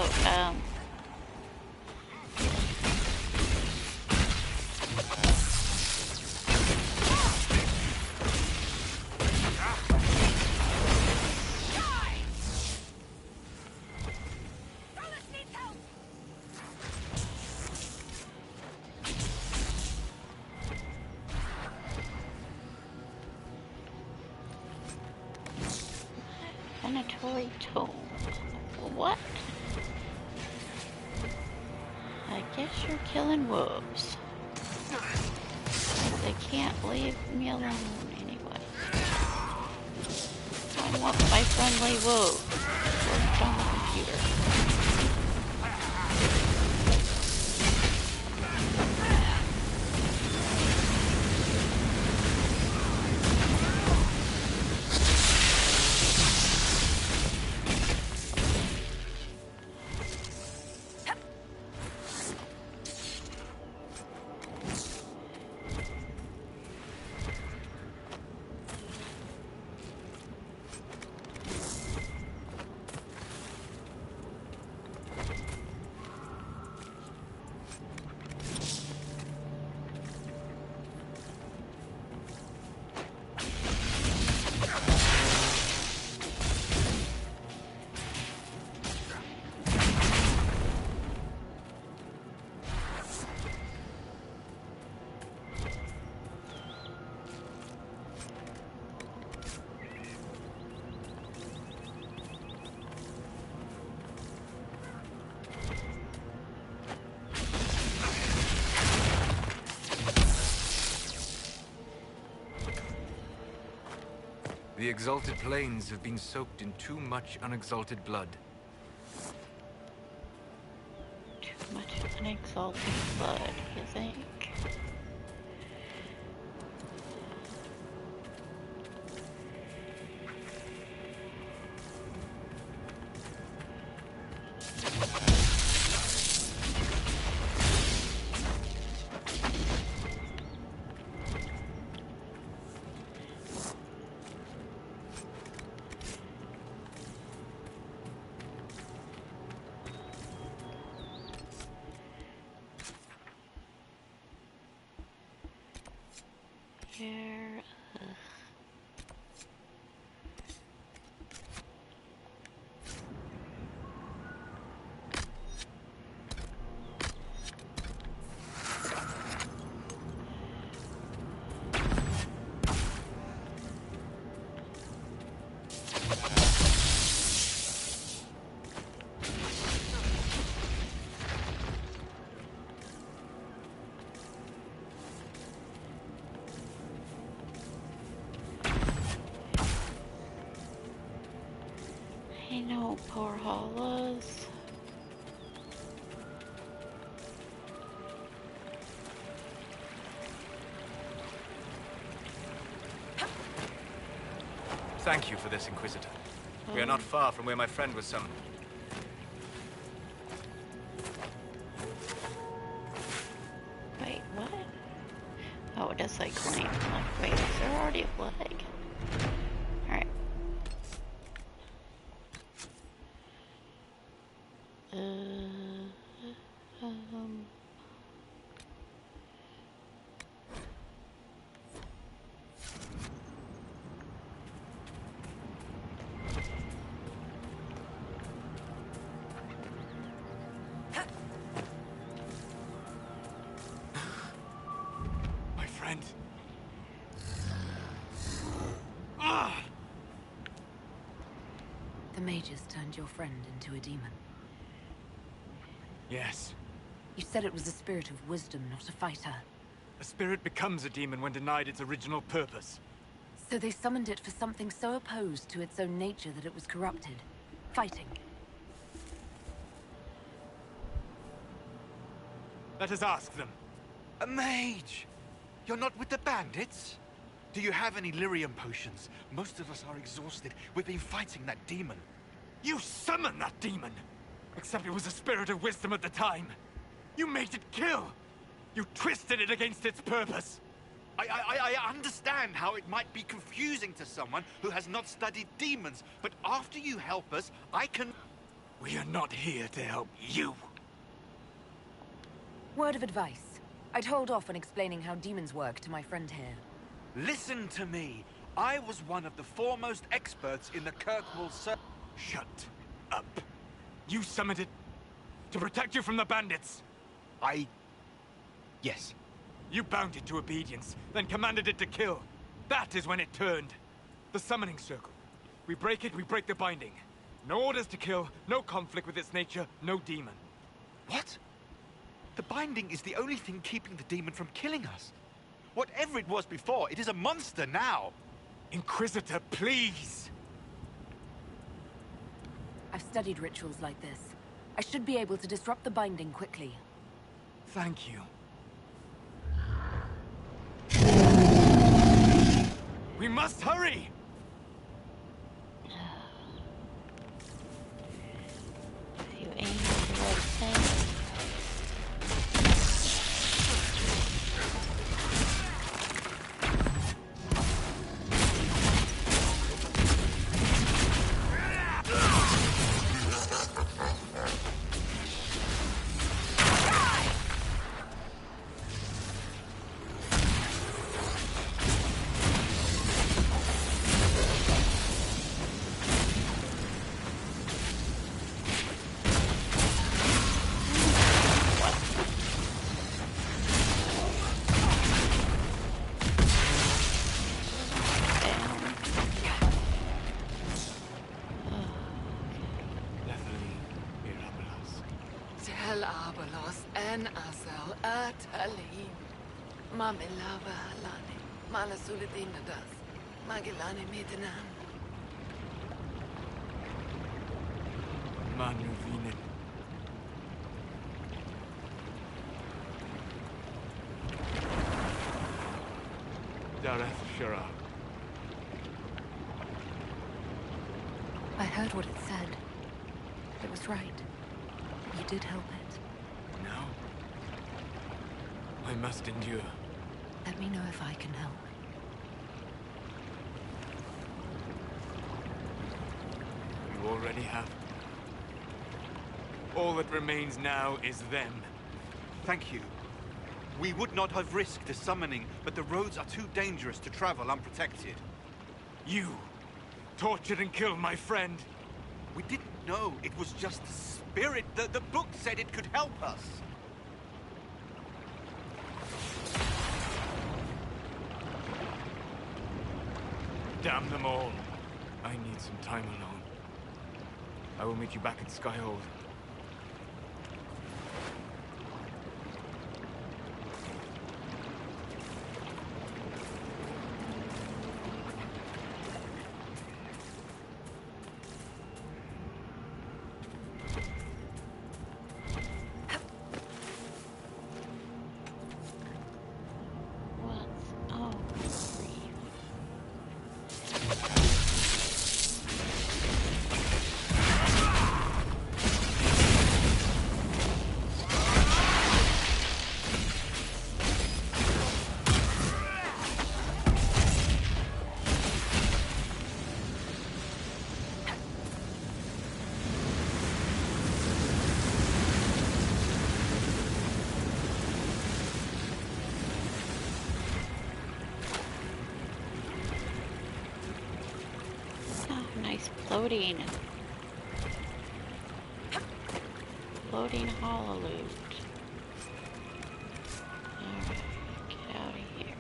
Speaker 3: Venatory Tome. What? I guess you're killing wolves. They can't leave me alone anyway. I want my friendly wolves. Worked on the computer.
Speaker 13: The exalted plains have been soaked in too much unexalted blood.
Speaker 3: Too much unexalted blood, you think? Here, I know, poor hollows.
Speaker 16: Thank you for this, Inquisitor. We are not far from where my friend was summoned.
Speaker 3: Wait, what? Oh, it does like claim. Like, wait, is there already a flag? Alright.
Speaker 16: My friend.
Speaker 8: The mages turned your friend into a demon.
Speaker 16: Yes.
Speaker 8: You said it was a spirit of wisdom, not a fighter.
Speaker 16: A spirit becomes a demon when denied its original purpose.
Speaker 8: So they summoned it for something so opposed to its own nature that it was corrupted. Fighting.
Speaker 16: Let us ask them. A mage! You're not with the bandits? Do you have any lyrium potions? Most of us are exhausted. We've been fighting that demon. You summoned that demon! Except it was a spirit of wisdom at the time. You made it kill! You twisted it against its purpose! I understand how it might be confusing to someone who has not studied demons, but after you help us, I can...
Speaker 17: We are not here to help you.
Speaker 8: Word of advice. I'd hold off on explaining how demons work to my friend here.
Speaker 16: Listen to me. I was one of the foremost experts in the Kirkwall
Speaker 17: Shut up. You summoned it to protect you from the bandits.
Speaker 16: Yes.
Speaker 17: You bound it to obedience, then commanded it to kill. That is when it turned. The summoning circle. We break it, we break the binding. No orders to kill, no conflict with its nature, no demon.
Speaker 16: What? The binding is the only thing keeping the demon from killing us. Whatever it was before, it is a monster now.
Speaker 17: Inquisitor, please!
Speaker 8: I've studied rituals like this. I should be able to disrupt the binding quickly.
Speaker 17: Thank you. We must hurry!
Speaker 3: You aim at the right thing.
Speaker 5: Mamilava halane, malasulidinadas, magilane medinan.
Speaker 17: Manuvinen. Dareth Shara.
Speaker 8: I heard what it said. It was right. You did help it.
Speaker 17: No. I must endure.
Speaker 8: Let me know if I can help.
Speaker 17: You already have. All that remains now is them.
Speaker 16: Thank you. We would not have risked a summoning, but the roads are too dangerous to travel unprotected.
Speaker 17: You tortured and killed my friend.
Speaker 16: We didn't know it was just a spirit. The book said it could help us.
Speaker 17: Damn them all. I need some time alone. I will meet you back at Skyhold.
Speaker 3: Floating hollow loot. Alright, get out of here.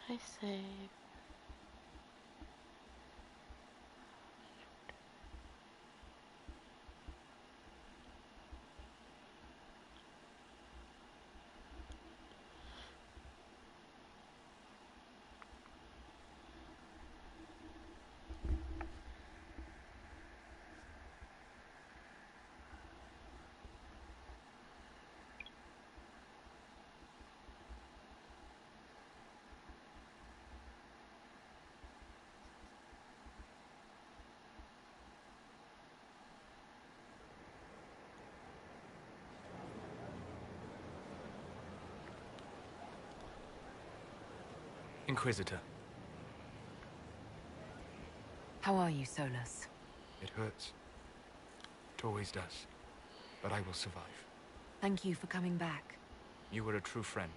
Speaker 3: I save.
Speaker 13: Inquisitor.
Speaker 4: How are you, Solus?
Speaker 13: It hurts. It always does. But I will survive.
Speaker 4: Thank you for coming back.
Speaker 13: You were a true friend.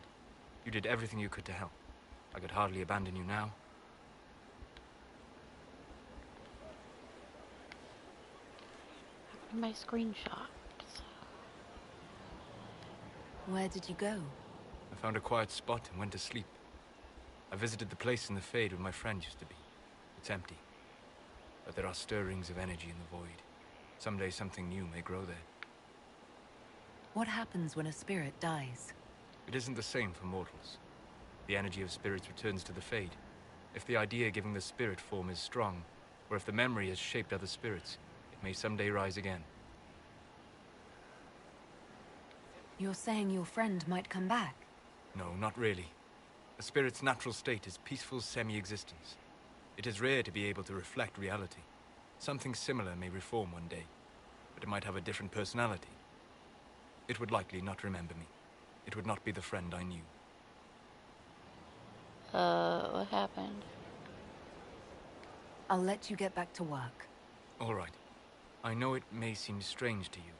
Speaker 13: You did everything you could to help. I could hardly abandon you now.
Speaker 3: My screenshots.
Speaker 4: Where did you go?
Speaker 13: I found a quiet spot and went to sleep. I visited the place in the Fade where my friend used to be. It's empty. But there are stirrings of energy in the void. Someday something new may grow there.
Speaker 4: What happens when a spirit dies?
Speaker 13: It isn't the same for mortals. The energy of spirits returns to the Fade. If the idea giving the spirit form is strong, or if the memory has shaped other spirits, it may someday rise again.
Speaker 4: You're saying your friend might come back?
Speaker 13: No, not really. A spirit's natural state is peaceful semi-existence. It is rare to be able to reflect reality. Something similar may reform one day, but it might have a different personality. It would likely not remember me. It would not be the friend I knew.
Speaker 3: What happened?
Speaker 4: I'll let you get back to work.
Speaker 13: All right. I know it may seem strange to you,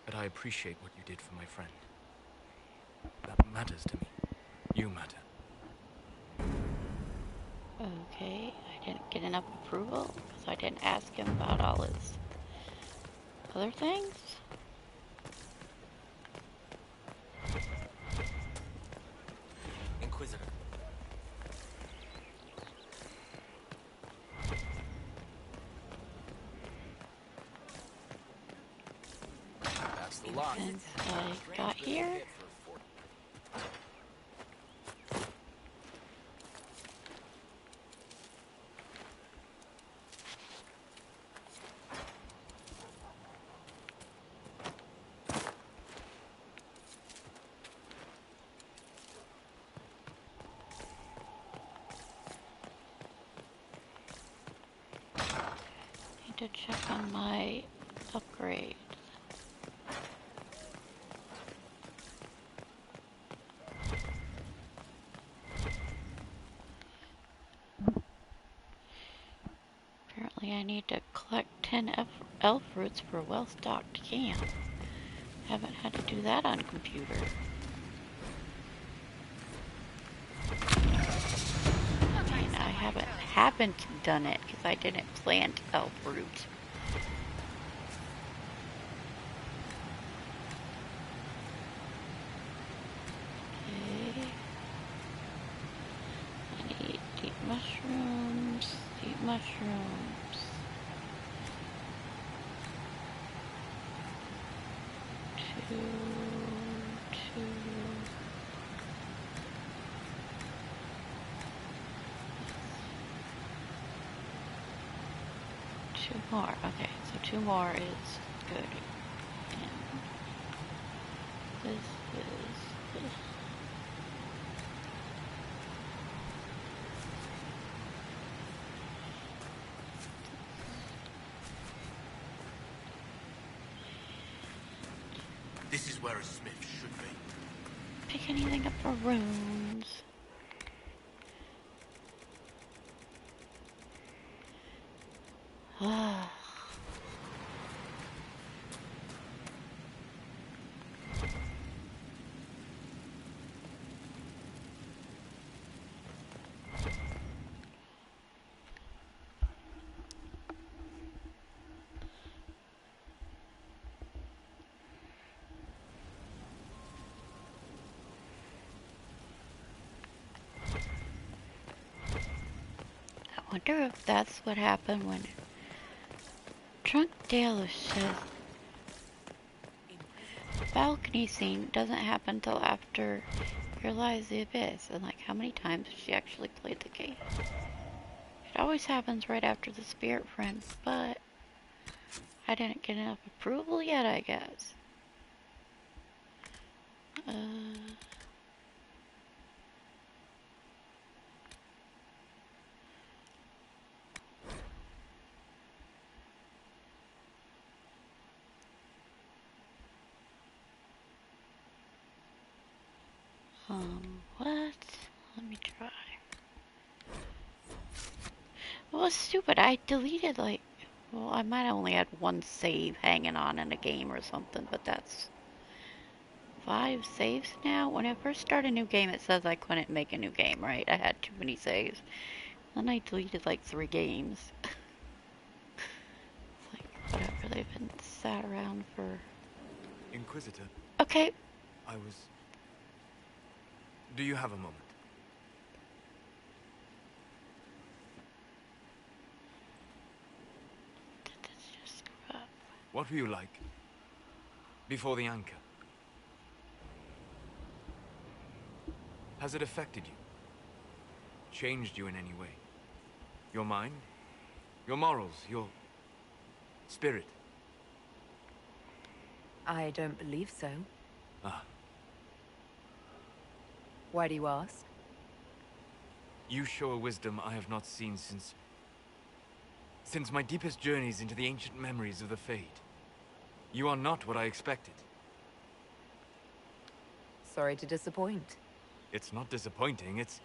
Speaker 13: but I appreciate what you did for my friend. That matters to me. You matter.
Speaker 3: Okay, I didn't get enough approval because I didn't ask him about all his other things.
Speaker 15: Inquisitor. That's the lock.
Speaker 3: Since I got here. To check on my upgrade. Apparently I need to collect 10 elf roots for a well-stocked camp. Haven't had to do that on computer. And I haven't done it because I didn't plant elf root. Okay. I need deep mushrooms, deep mushrooms. 2, 2. Two more. Okay, so 2 more is good. And this is this.
Speaker 15: This is where a smith should be.
Speaker 3: Pick anything up for runes. Ah. I wonder if that's what happened when Drunk Delush says the balcony scene doesn't happen till after Here Lies the Abyss, and like how many times has she actually played the game? It always happens right after the spirit friend, but I didn't get enough approval yet, I guess. What? Let me try. was stupid. I deleted, like... Well, I might have only had one save hanging on in a game or something, but that's... 5 saves now? When I first start a new game, it says I couldn't make a new game, right? I had too many saves. Then I deleted, like, 3 games. It's like, whatever, they've been sat around for...
Speaker 17: Inquisitor.
Speaker 3: Okay.
Speaker 17: I was... Do you have a moment?
Speaker 3: Did this just screw up?
Speaker 17: What were you like before the anchor? Has it affected you? Changed you in any way? Your mind? Your morals? Your spirit?
Speaker 8: I don't believe so.
Speaker 17: Ah.
Speaker 8: Why do you ask?
Speaker 17: You show a wisdom I have not seen since my deepest journeys into the ancient memories of the Fade. You are not what I expected.
Speaker 8: Sorry to disappoint.
Speaker 17: It's not disappointing, it's...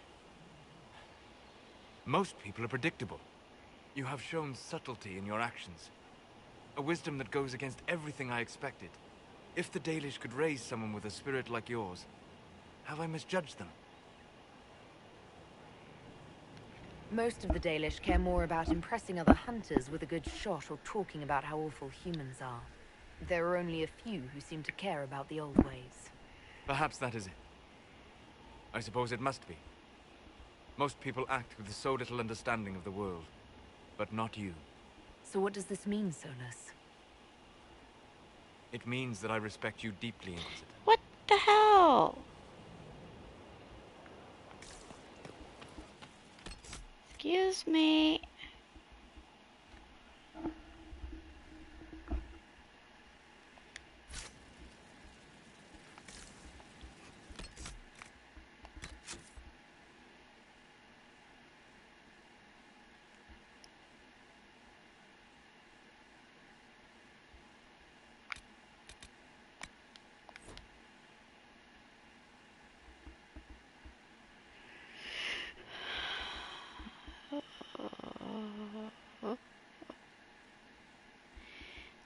Speaker 17: Most people are predictable. You have shown subtlety in your actions. A wisdom that goes against everything I expected. If the Dalish could raise someone with a spirit like yours, have I misjudged them?
Speaker 8: Most of the Dalish care more about impressing other hunters with a good shot or talking about how awful humans are. There are only a few who seem to care about the old ways.
Speaker 17: Perhaps that is it. I suppose it must be. Most people act with so little understanding of the world, but not you.
Speaker 8: So what does this mean, Solus?
Speaker 17: It means that I respect you deeply, Inquisitor.
Speaker 3: What the hell? Excuse me.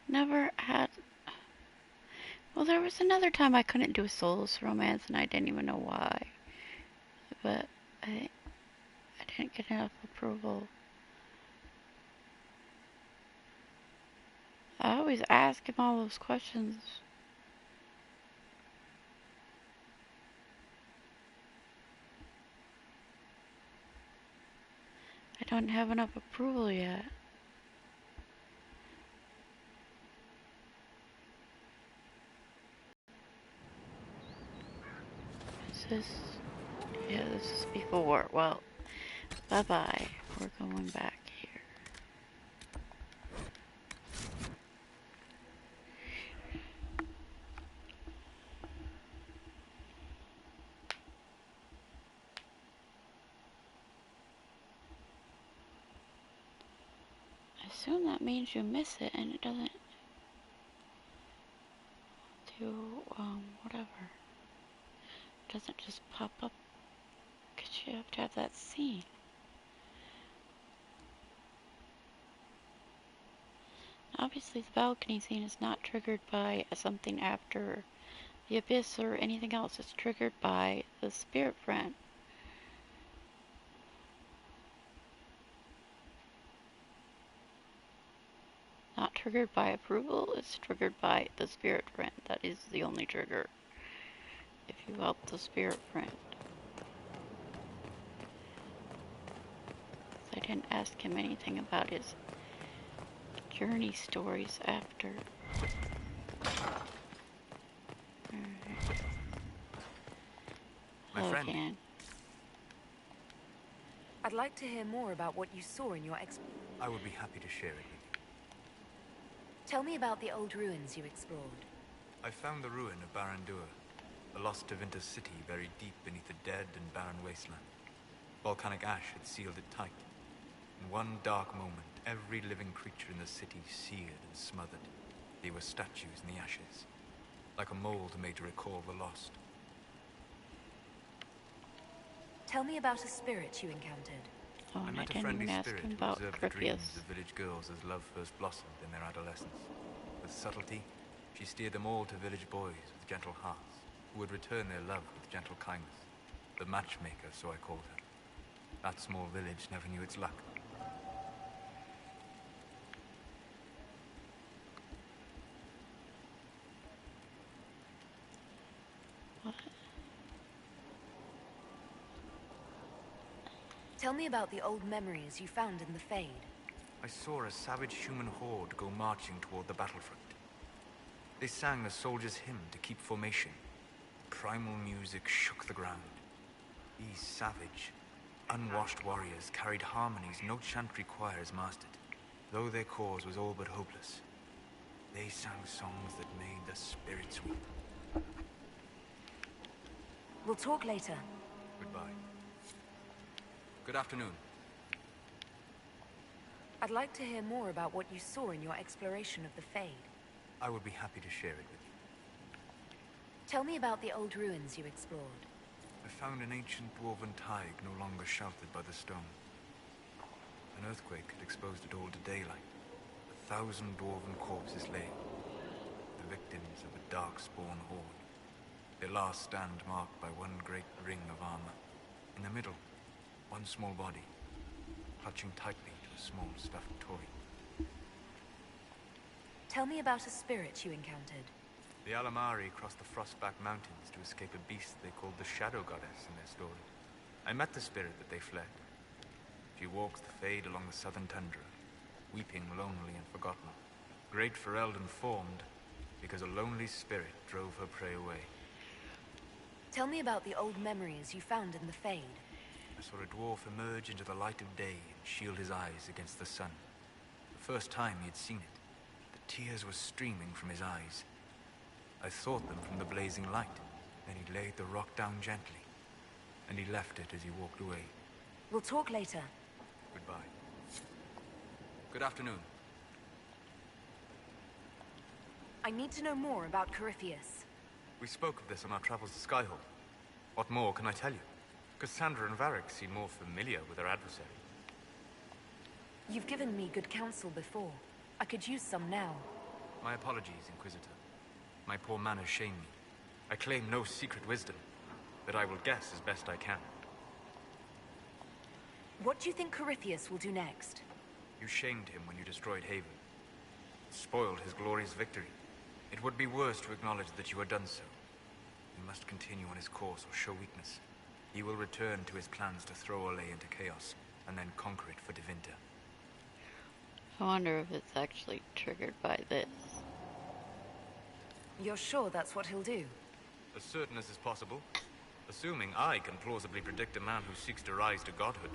Speaker 3: Never had... Well, there was another time I couldn't do a Solus romance and I didn't even know why. But I didn't get enough approval. I always ask him all those questions. I don't have enough approval yet. Is this... Yeah, this is before. Well, bye-bye. We're going back here. I assume that means you miss it and it doesn't do, whatever. It doesn't just pop up because you have to have that scene. Obviously the balcony scene is not triggered by something after the abyss or anything else. It's triggered by the spirit friend. Not triggered by approval, it's triggered by the spirit friend. That is the only trigger. If you help the spirit friend. I didn't ask him anything about his journey stories after.
Speaker 17: My friend.
Speaker 3: Again.
Speaker 8: I'd like to hear more about what you saw in your
Speaker 17: I would be happy to share it with you.
Speaker 8: Tell me about the old ruins you explored.
Speaker 17: I found the ruin of Barandur, a lost Tevinter city buried deep beneath a dead and barren wasteland. Volcanic ash had sealed it tight. In one dark moment, every living creature in the city seared and smothered. They were statues in the ashes, like a mold made to recall the lost.
Speaker 8: Tell me about a spirit you encountered.
Speaker 3: Oh,
Speaker 10: I
Speaker 3: and I
Speaker 10: met a
Speaker 3: didn't
Speaker 10: friendly
Speaker 3: even ask
Speaker 10: spirit
Speaker 3: him
Speaker 10: who
Speaker 3: about
Speaker 10: observed the dreams
Speaker 3: Crypheus.
Speaker 10: of village girls as love first blossomed in their adolescence. With subtlety, she steered them all to village boys with gentle hearts, who would return their love with gentle kindness. The matchmaker, so I called her. That small village never knew its luck.
Speaker 8: Tell me about the old memories you found in the Fade.
Speaker 10: I saw a savage human horde go marching toward the battlefront. They sang a soldier's hymn to keep formation. Primal music shook the ground. These savage, unwashed warriors carried harmonies no chantry choirs mastered, though their cause was all but hopeless. They sang songs that made the spirits weep.
Speaker 8: We'll talk later.
Speaker 10: Goodbye. Good afternoon.
Speaker 8: I'd like to hear more about what you saw in your exploration of the Fade.
Speaker 10: I would be happy to share it with you.
Speaker 8: Tell me about the old ruins you explored.
Speaker 10: I found an ancient dwarven thaig no longer sheltered by the stone. An earthquake had exposed it all to daylight. 1,000 dwarven corpses lay, the victims of a dark-spawn horde. Their last stand marked by one great ring of armor. In the middle, one small body, clutching tightly to a small stuffed toy.
Speaker 8: Tell me about a spirit you encountered.
Speaker 10: The Alamari crossed the Frostback Mountains to escape a beast they called the Shadow Goddess in their story. I met the spirit that they fled. She walks the Fade along the southern tundra, weeping lonely and forgotten. Great Ferelden formed because a lonely spirit drove her prey away.
Speaker 8: Tell me about the old memories you found in the Fade.
Speaker 10: I saw a dwarf emerge into the light of day and shield his eyes against the sun. The first time he had seen it, the tears were streaming from his eyes. I thought them from the blazing light. Then he laid the rock down gently, and he left it as he walked away.
Speaker 8: We'll talk later.
Speaker 10: Goodbye. Good afternoon.
Speaker 8: I need to know more about Corypheus.
Speaker 10: We spoke of this on our travels to Skyhold. What more can I tell you? Cassandra and Varric seem more familiar with their adversary.
Speaker 8: You've given me good counsel before. I could use some now.
Speaker 10: My apologies, Inquisitor. My poor manners shame me. I claim no secret wisdom, but I will guess as best I can.
Speaker 8: What do you think Corypheus will do next?
Speaker 10: You shamed him when you destroyed Haven. Spoiled his glorious victory. It would be worse to acknowledge that you had done so. You must continue on his course or show weakness. He will return to his plans to throw Olay into chaos, and then conquer it for Devinter.
Speaker 3: I wonder if it's actually triggered by this.
Speaker 8: You're sure that's what he'll do?
Speaker 10: As certain as is possible. Assuming I can plausibly predict a man who seeks to rise to godhood.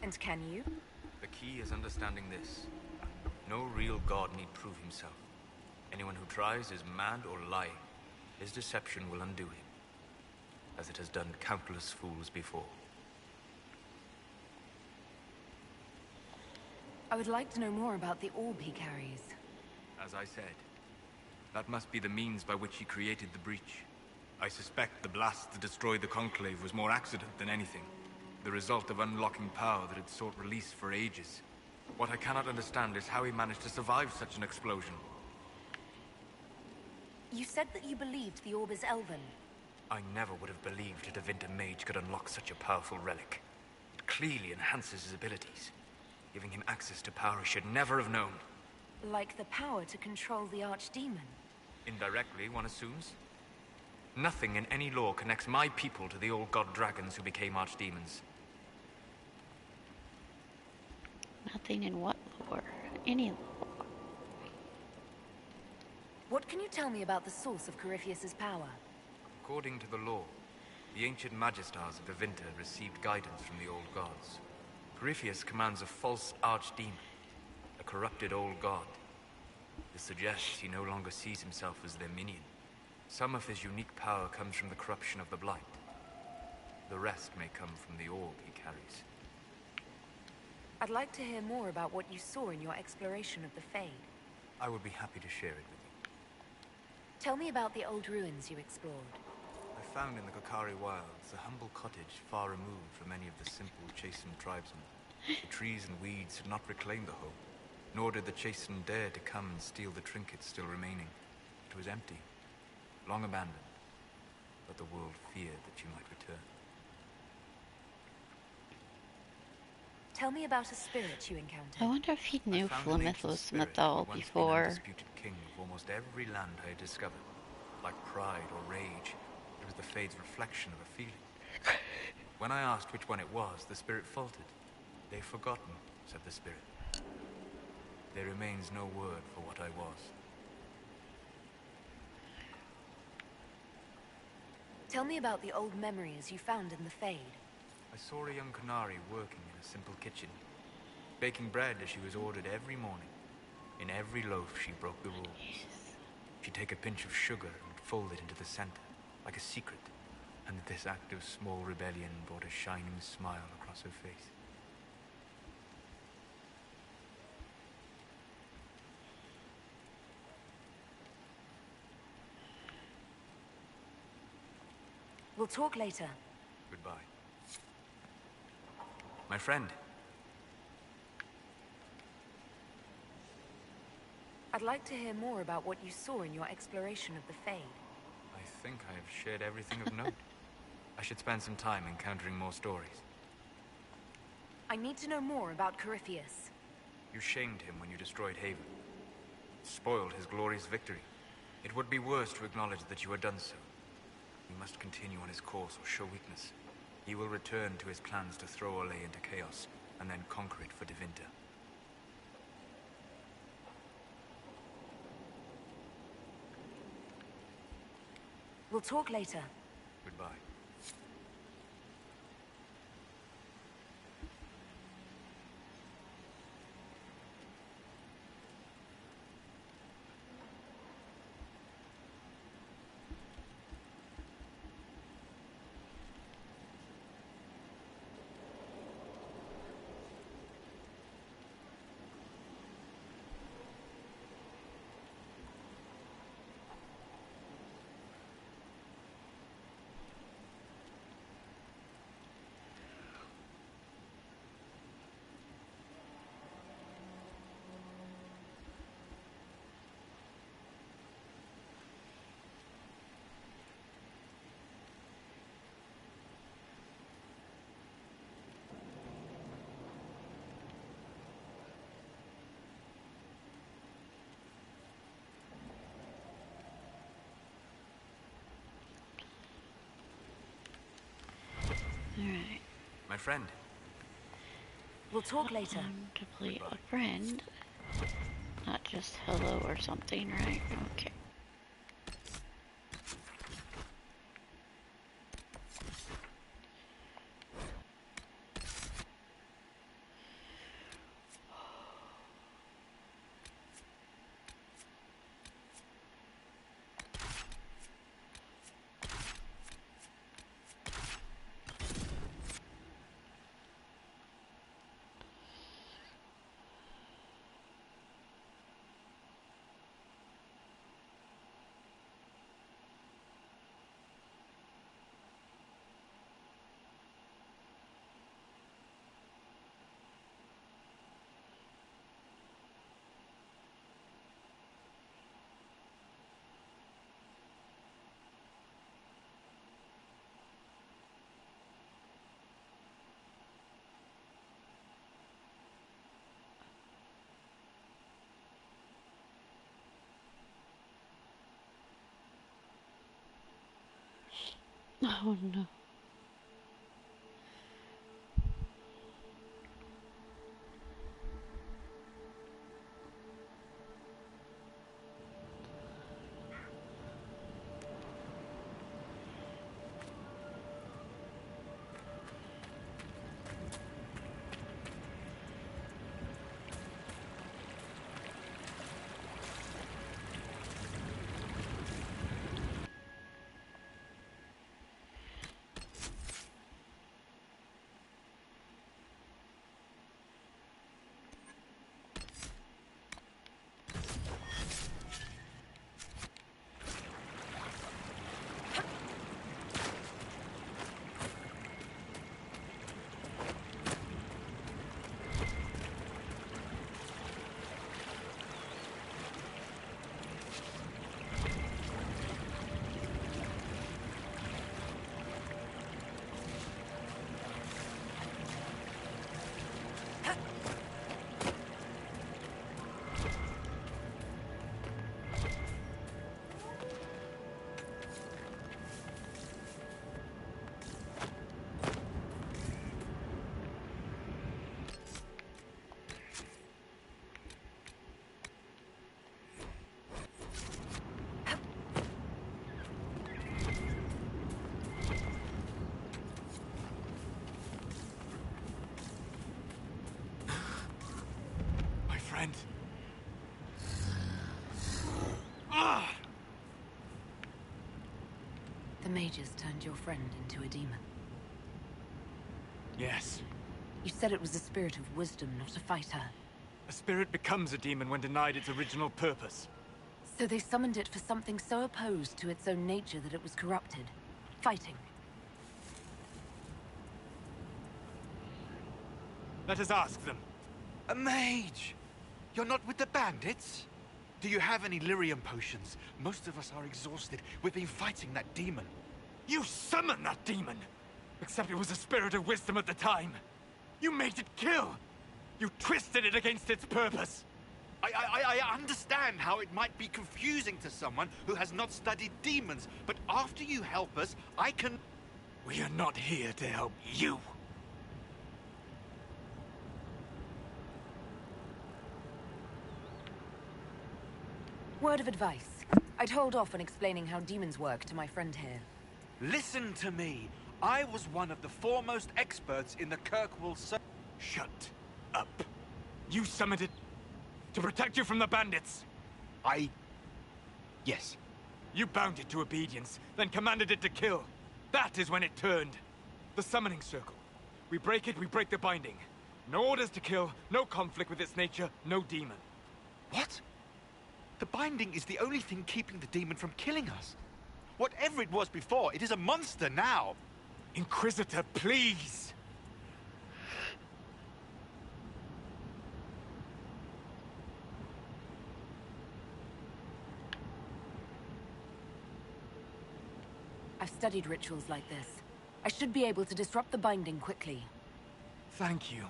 Speaker 8: And can you?
Speaker 10: The key is understanding this. No real god need prove himself. Anyone who tries is mad or lying. His deception will undo him, as it has done countless fools before.
Speaker 8: I would like to know more about the orb he carries.
Speaker 10: As I said, that must be the means by which he created the breach. I suspect the blast that destroyed the Conclave was more accident than anything. The result of unlocking power that had sought release for ages. What I cannot understand is how he managed to survive such an explosion.
Speaker 8: You said that you believed the orb is elven.
Speaker 10: I never would have believed a Devinter mage could unlock such a powerful relic. It clearly enhances his abilities, giving him access to power he should never have known.
Speaker 8: Like the power to control the Archdemon.
Speaker 10: Indirectly, one assumes. Nothing in any law connects my people to the old god dragons who became archdemons.
Speaker 3: Nothing in what lore? Any lore.
Speaker 8: What can you tell me about the source of Corypheus's power?
Speaker 10: According to the law, the ancient Magistars of Devinter received guidance from the old gods. Corypheus commands a false archdemon, a corrupted old god. This suggests he no longer sees himself as their minion. Some of his unique power comes from the corruption of the blight. The rest may come from the orb he carries.
Speaker 8: I'd like to hear more about what you saw in your exploration of the Fade.
Speaker 10: I would be happy to share it with you.
Speaker 8: Tell me about the old ruins you explored.
Speaker 10: I found in the Kokari wilds a humble cottage far removed from any of the simple, chastened tribesmen.
Speaker 13: The trees and weeds had not reclaimed the home, nor did the chastened dare to come and steal the trinkets still remaining. It was empty, long abandoned, but the world feared that you might return.
Speaker 8: Tell me about a spirit you encountered.
Speaker 3: I wonder if he knew Flemethos Mythal
Speaker 13: Once been
Speaker 3: before.
Speaker 13: undisputed king of almost every land I had discovered. Like pride or rage, it was the Fade's reflection of a feeling. When I asked which one it was, the spirit faltered. They've forgotten, said the spirit. There remains no word for what I was.
Speaker 8: Tell me about the old memories you found in the Fade.
Speaker 13: I saw a young Canary working in a simple kitchen, baking bread as she was ordered every morning. In every loaf, she broke the rules. She'd take a pinch of sugar and fold it into the center, like a secret, and this act of small rebellion brought a shining smile across her face.
Speaker 8: We'll talk later.
Speaker 13: Goodbye. My friend.
Speaker 8: I'd like to hear more about what you saw in your exploration of the Fade.
Speaker 13: I think I have shared everything of note. I should spend some time encountering more stories.
Speaker 8: I need to know more about Corypheus.
Speaker 13: You shamed him when you destroyed Haven. Spoiled his glorious victory. It would be worse to acknowledge that you had done so. You must continue on his course or show weakness. He will return to his plans to throw Olay into chaos, and then conquer it for Devinter.
Speaker 8: We'll talk later.
Speaker 13: Goodbye.
Speaker 3: Alright.
Speaker 13: My friend.
Speaker 8: We'll talk later.
Speaker 3: Complete a friend. Not just hello or something, right? Okay. Oh no.
Speaker 8: the mages turned your friend into a demon.
Speaker 17: Yes.
Speaker 8: You said it was a spirit of wisdom, not a fighter.
Speaker 17: A spirit becomes a demon when denied its original purpose.
Speaker 8: So they summoned it for something so opposed to its own nature that it was corrupted. Fighting.
Speaker 17: Let us ask them.
Speaker 16: A mage! You're not with the bandits? Do you have any lyrium potions? Most of us are exhausted. We've been fighting that demon.
Speaker 17: You summoned that demon! Except it was a spirit of wisdom at the time. You made it kill! You twisted it against its purpose!
Speaker 16: I understand how it might be confusing to someone who has not studied demons, but after you help us, I can...
Speaker 17: We are not here to help you.
Speaker 8: Word of advice. I'd hold off on explaining how demons work to my friend here.
Speaker 16: Listen to me. I was one of the foremost experts in the Kirkwall...
Speaker 17: Shut up. You summoned it to protect you from the bandits.
Speaker 16: Yes.
Speaker 17: You bound it to obedience, then commanded it to kill. That is when it turned. The summoning circle. We break it, we break the binding. No orders to kill, no conflict with its nature, no demon.
Speaker 16: What? The binding is the only thing keeping the demon from killing us. Whatever it was before, it is a monster now.
Speaker 17: Inquisitor, please!
Speaker 8: I've studied rituals like this. I should be able to disrupt the binding quickly.
Speaker 17: Thank you.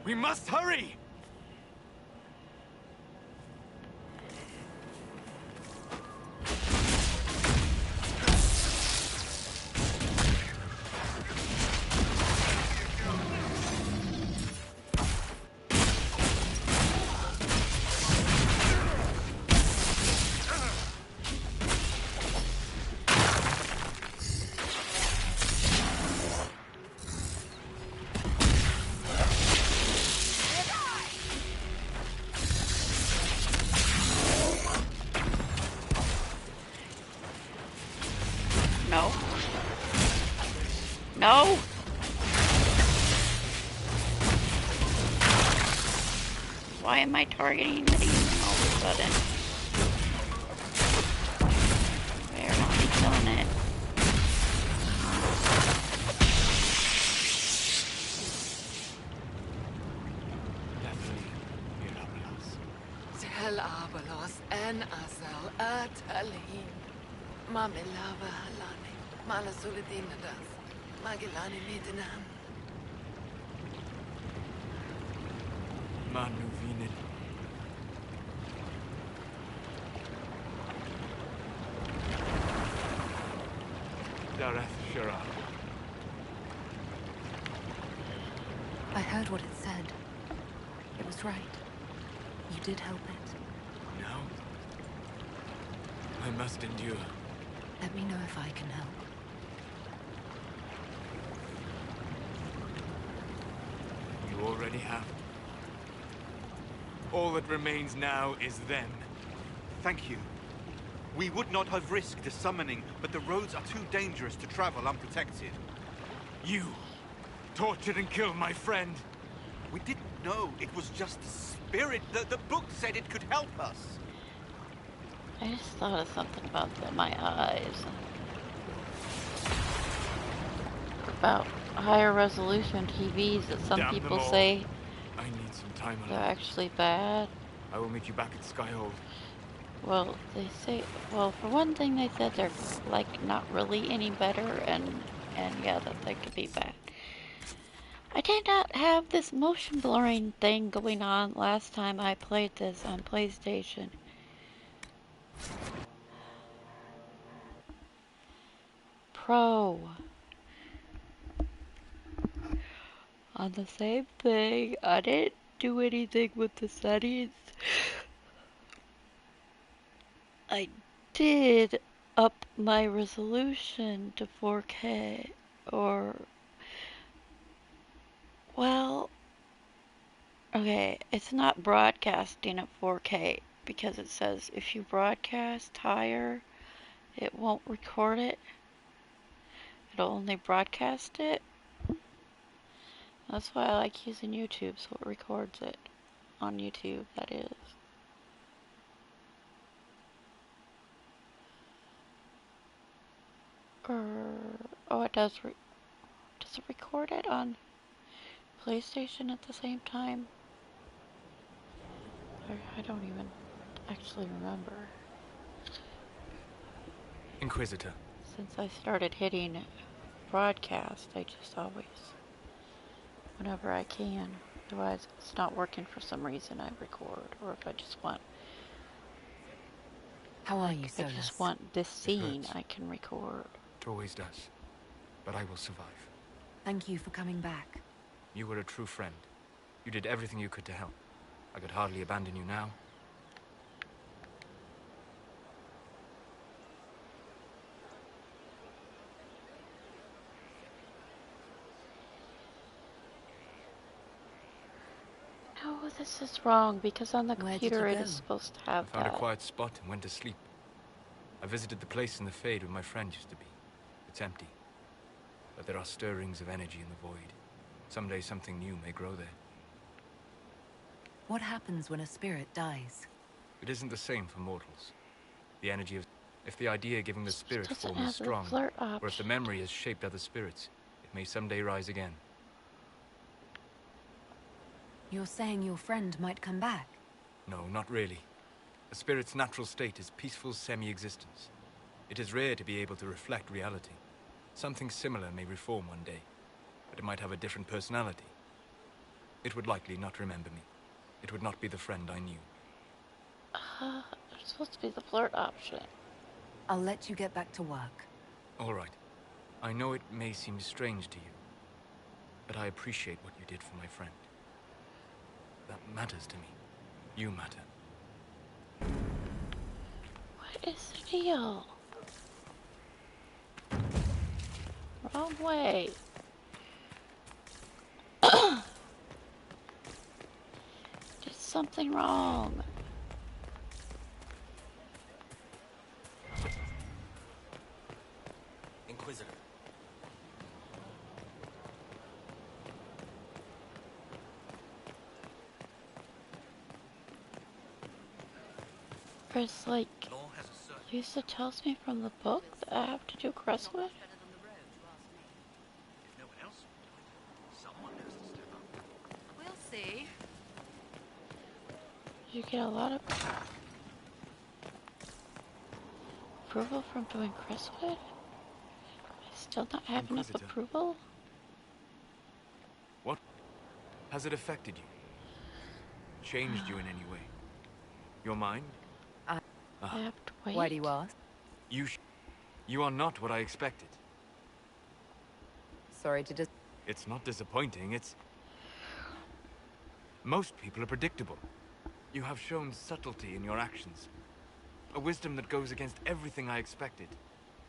Speaker 17: We must hurry!
Speaker 3: No. No! Why am I targeting the demon all of a sudden? Where am I killing it?
Speaker 5: Tel Abalos en Asal Atalim. Mamilava Halani. Malasulidinadas. Magilani Nidanam.
Speaker 17: Manu Vinin. Dareth Shara.
Speaker 8: I heard what it said. It was right. You did help it.
Speaker 17: No. I must endure.
Speaker 8: Let me know if I can help.
Speaker 17: You already have. All that remains now is them.
Speaker 16: Thank you. We would not have risked the summoning, but the roads are too dangerous to travel unprotected.
Speaker 17: You tortured and killed my friend.
Speaker 16: We didn't know it was just a spirit. The book said it could help us.
Speaker 3: I just thought of something about my eyes. About higher resolution TVs that some
Speaker 17: Damn
Speaker 3: people
Speaker 17: them all.
Speaker 3: say
Speaker 17: I need some time
Speaker 3: they're
Speaker 17: alone.
Speaker 3: actually bad.
Speaker 17: I will meet you back at Skyhold.
Speaker 3: Well, they say, well, for one thing, they said they're, like, not really any better, and yeah, that they could be bad. I did not have this motion blurring thing going on last time I played this on PlayStation. Pro. On the same thing, I didn't do anything with the settings. I did up my resolution to 4K, or, well, okay, it's not broadcasting at 4K because it says if you broadcast higher, it won't record it. It'll only broadcast it. That's why I like using YouTube, so it records it on YouTube, that is. Oh, it does. Does it record it on PlayStation at the same time? I don't even actually remember.
Speaker 17: Inquisitor.
Speaker 3: Since I started hitting broadcast, I just always, whenever I can, otherwise if it's not working for some reason, I record, or if I just want,
Speaker 8: how are you, Solus?
Speaker 3: I just want this scene, I can record.
Speaker 17: It always does, but I will survive.
Speaker 8: Thank you for coming back.
Speaker 17: You were a true friend. You did everything you could to help. I could hardly abandon you now.
Speaker 3: No, this is wrong, because on the computer it is supposed to have
Speaker 17: I found a quiet spot and went to sleep. I visited the place in the Fade where my friend used to be. It's empty. But there are stirrings of energy in the void. Someday something new may grow there.
Speaker 8: What happens when a spirit dies?
Speaker 17: It isn't the same for mortals. The energy of... If the idea giving the spirit form is strong, or if the memory has shaped other spirits, it may someday rise again.
Speaker 8: You're saying your friend might come back?
Speaker 17: No, not really. A spirit's natural state is peaceful semi-existence. It is rare to be able to reflect reality. Something similar may reform one day, but it might have a different personality. It would likely not remember me. It would not be the friend I knew.
Speaker 3: There's supposed to be the flirt option.
Speaker 8: I'll let you get back to work.
Speaker 17: All right. I know it may seem strange to you, but I appreciate what you did for my friend. That matters to me. You matter.
Speaker 3: What is the deal? Wrong way. Did something wrong.
Speaker 15: Inquisitor.
Speaker 3: It's like Lisa tells me from the book that I have to do Crestwood.
Speaker 14: We'll see.
Speaker 3: You get a lot of approval from doing Crestwood? I still not have enough approval?
Speaker 17: What? Has it affected you? Changed you in any way? Your mind?
Speaker 3: I have to wait.
Speaker 8: Why do you ask?
Speaker 17: You are not what I expected.
Speaker 8: Sorry to
Speaker 17: It's not disappointing, it's... Most people are predictable. You have shown subtlety in your actions. A wisdom that goes against everything I expected.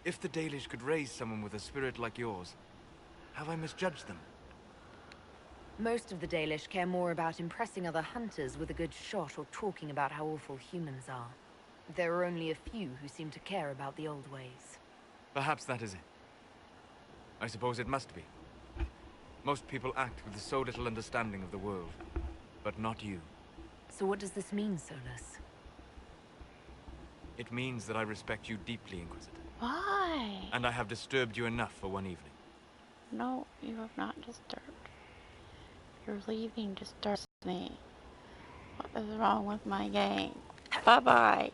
Speaker 17: If the Dalish could raise someone with a spirit like yours, have I misjudged them?
Speaker 8: Most of the Dalish care more about impressing other hunters with a good shot or talking about how awful humans are. There are only a few who seem to care about the old ways.
Speaker 17: Perhaps that is it. I suppose it must be. Most people act with so little understanding of the world, but not you.
Speaker 8: So what does this mean, Solus?
Speaker 17: It means that I respect you deeply, Inquisitor.
Speaker 3: Why?
Speaker 17: And I have disturbed you enough for one evening.
Speaker 3: No, you have not disturbed. Your leaving disturbs me. What is wrong with my game? Bye-bye.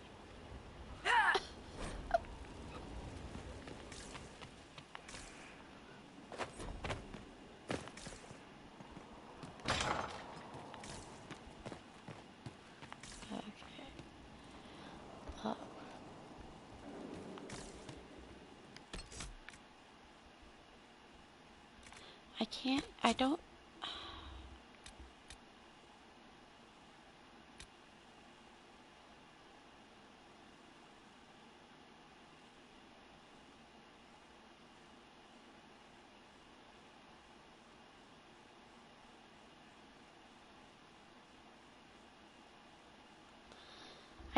Speaker 3: I don't...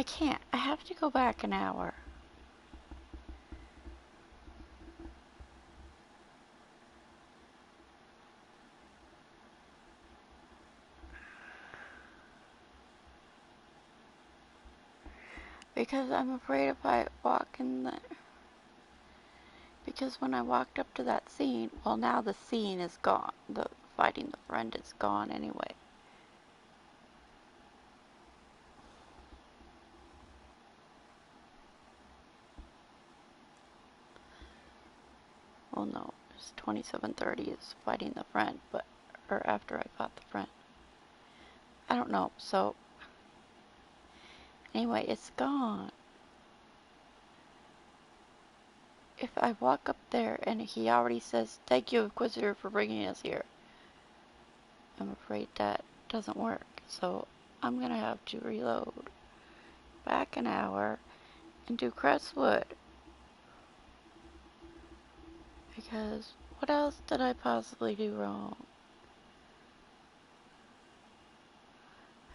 Speaker 3: I can't. I have to go back an hour. Because I'm afraid if I walk in the... Because when I walked up to that scene, well, now the scene is gone. The fighting the friend is gone anyway. Well, no, it's 27:30 is fighting the friend, but, or after I fought the friend. I don't know, so, anyway, it's gone. If I walk up there and he already says, "Thank you, Inquisitor, for bringing us here," I'm afraid that doesn't work. So I'm going to have to reload back an hour and do Crestwood. Because what else did I possibly do wrong?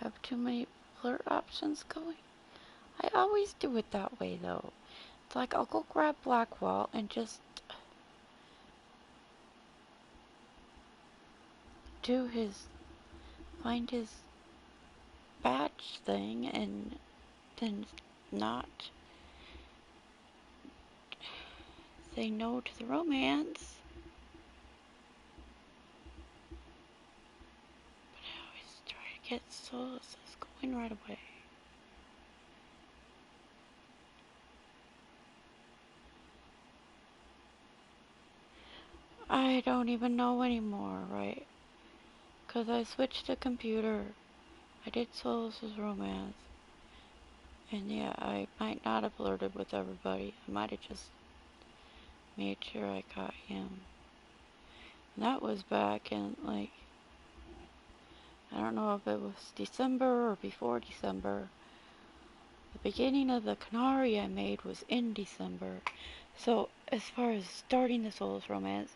Speaker 3: Have too many blur options going? I always do it that way though. It's like I'll go grab Blackwall and just do find his badge thing and then not say no to the romance. But I always try to get Solus going right away. I don't even know anymore, right? Because I switched to computer. I did Solus's romance. And yeah, I might not have flirted with everybody. I might have just made sure I got him. And that was back in, like, I don't know if it was December or before December. The beginning of the Canary I made was in December. So, as far as starting the Solus romance,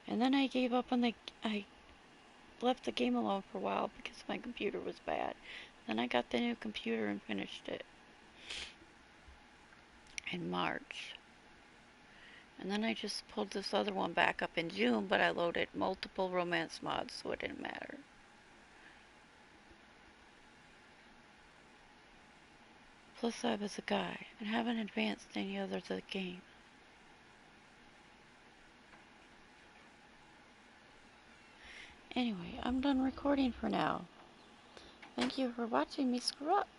Speaker 3: and then I gave up on I left the game alone for a while because my computer was bad. Then I got the new computer and finished it in March. And then I just pulled this other one back up in June, but I loaded multiple romance mods, so it didn't matter. Plus I was a guy, and haven't advanced any other to the game. Anyway, I'm done recording for now. Thank you for watching me screw up.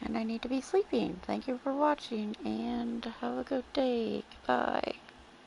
Speaker 3: And I need to be sleeping. Thank you for watching, and have a good day. Goodbye.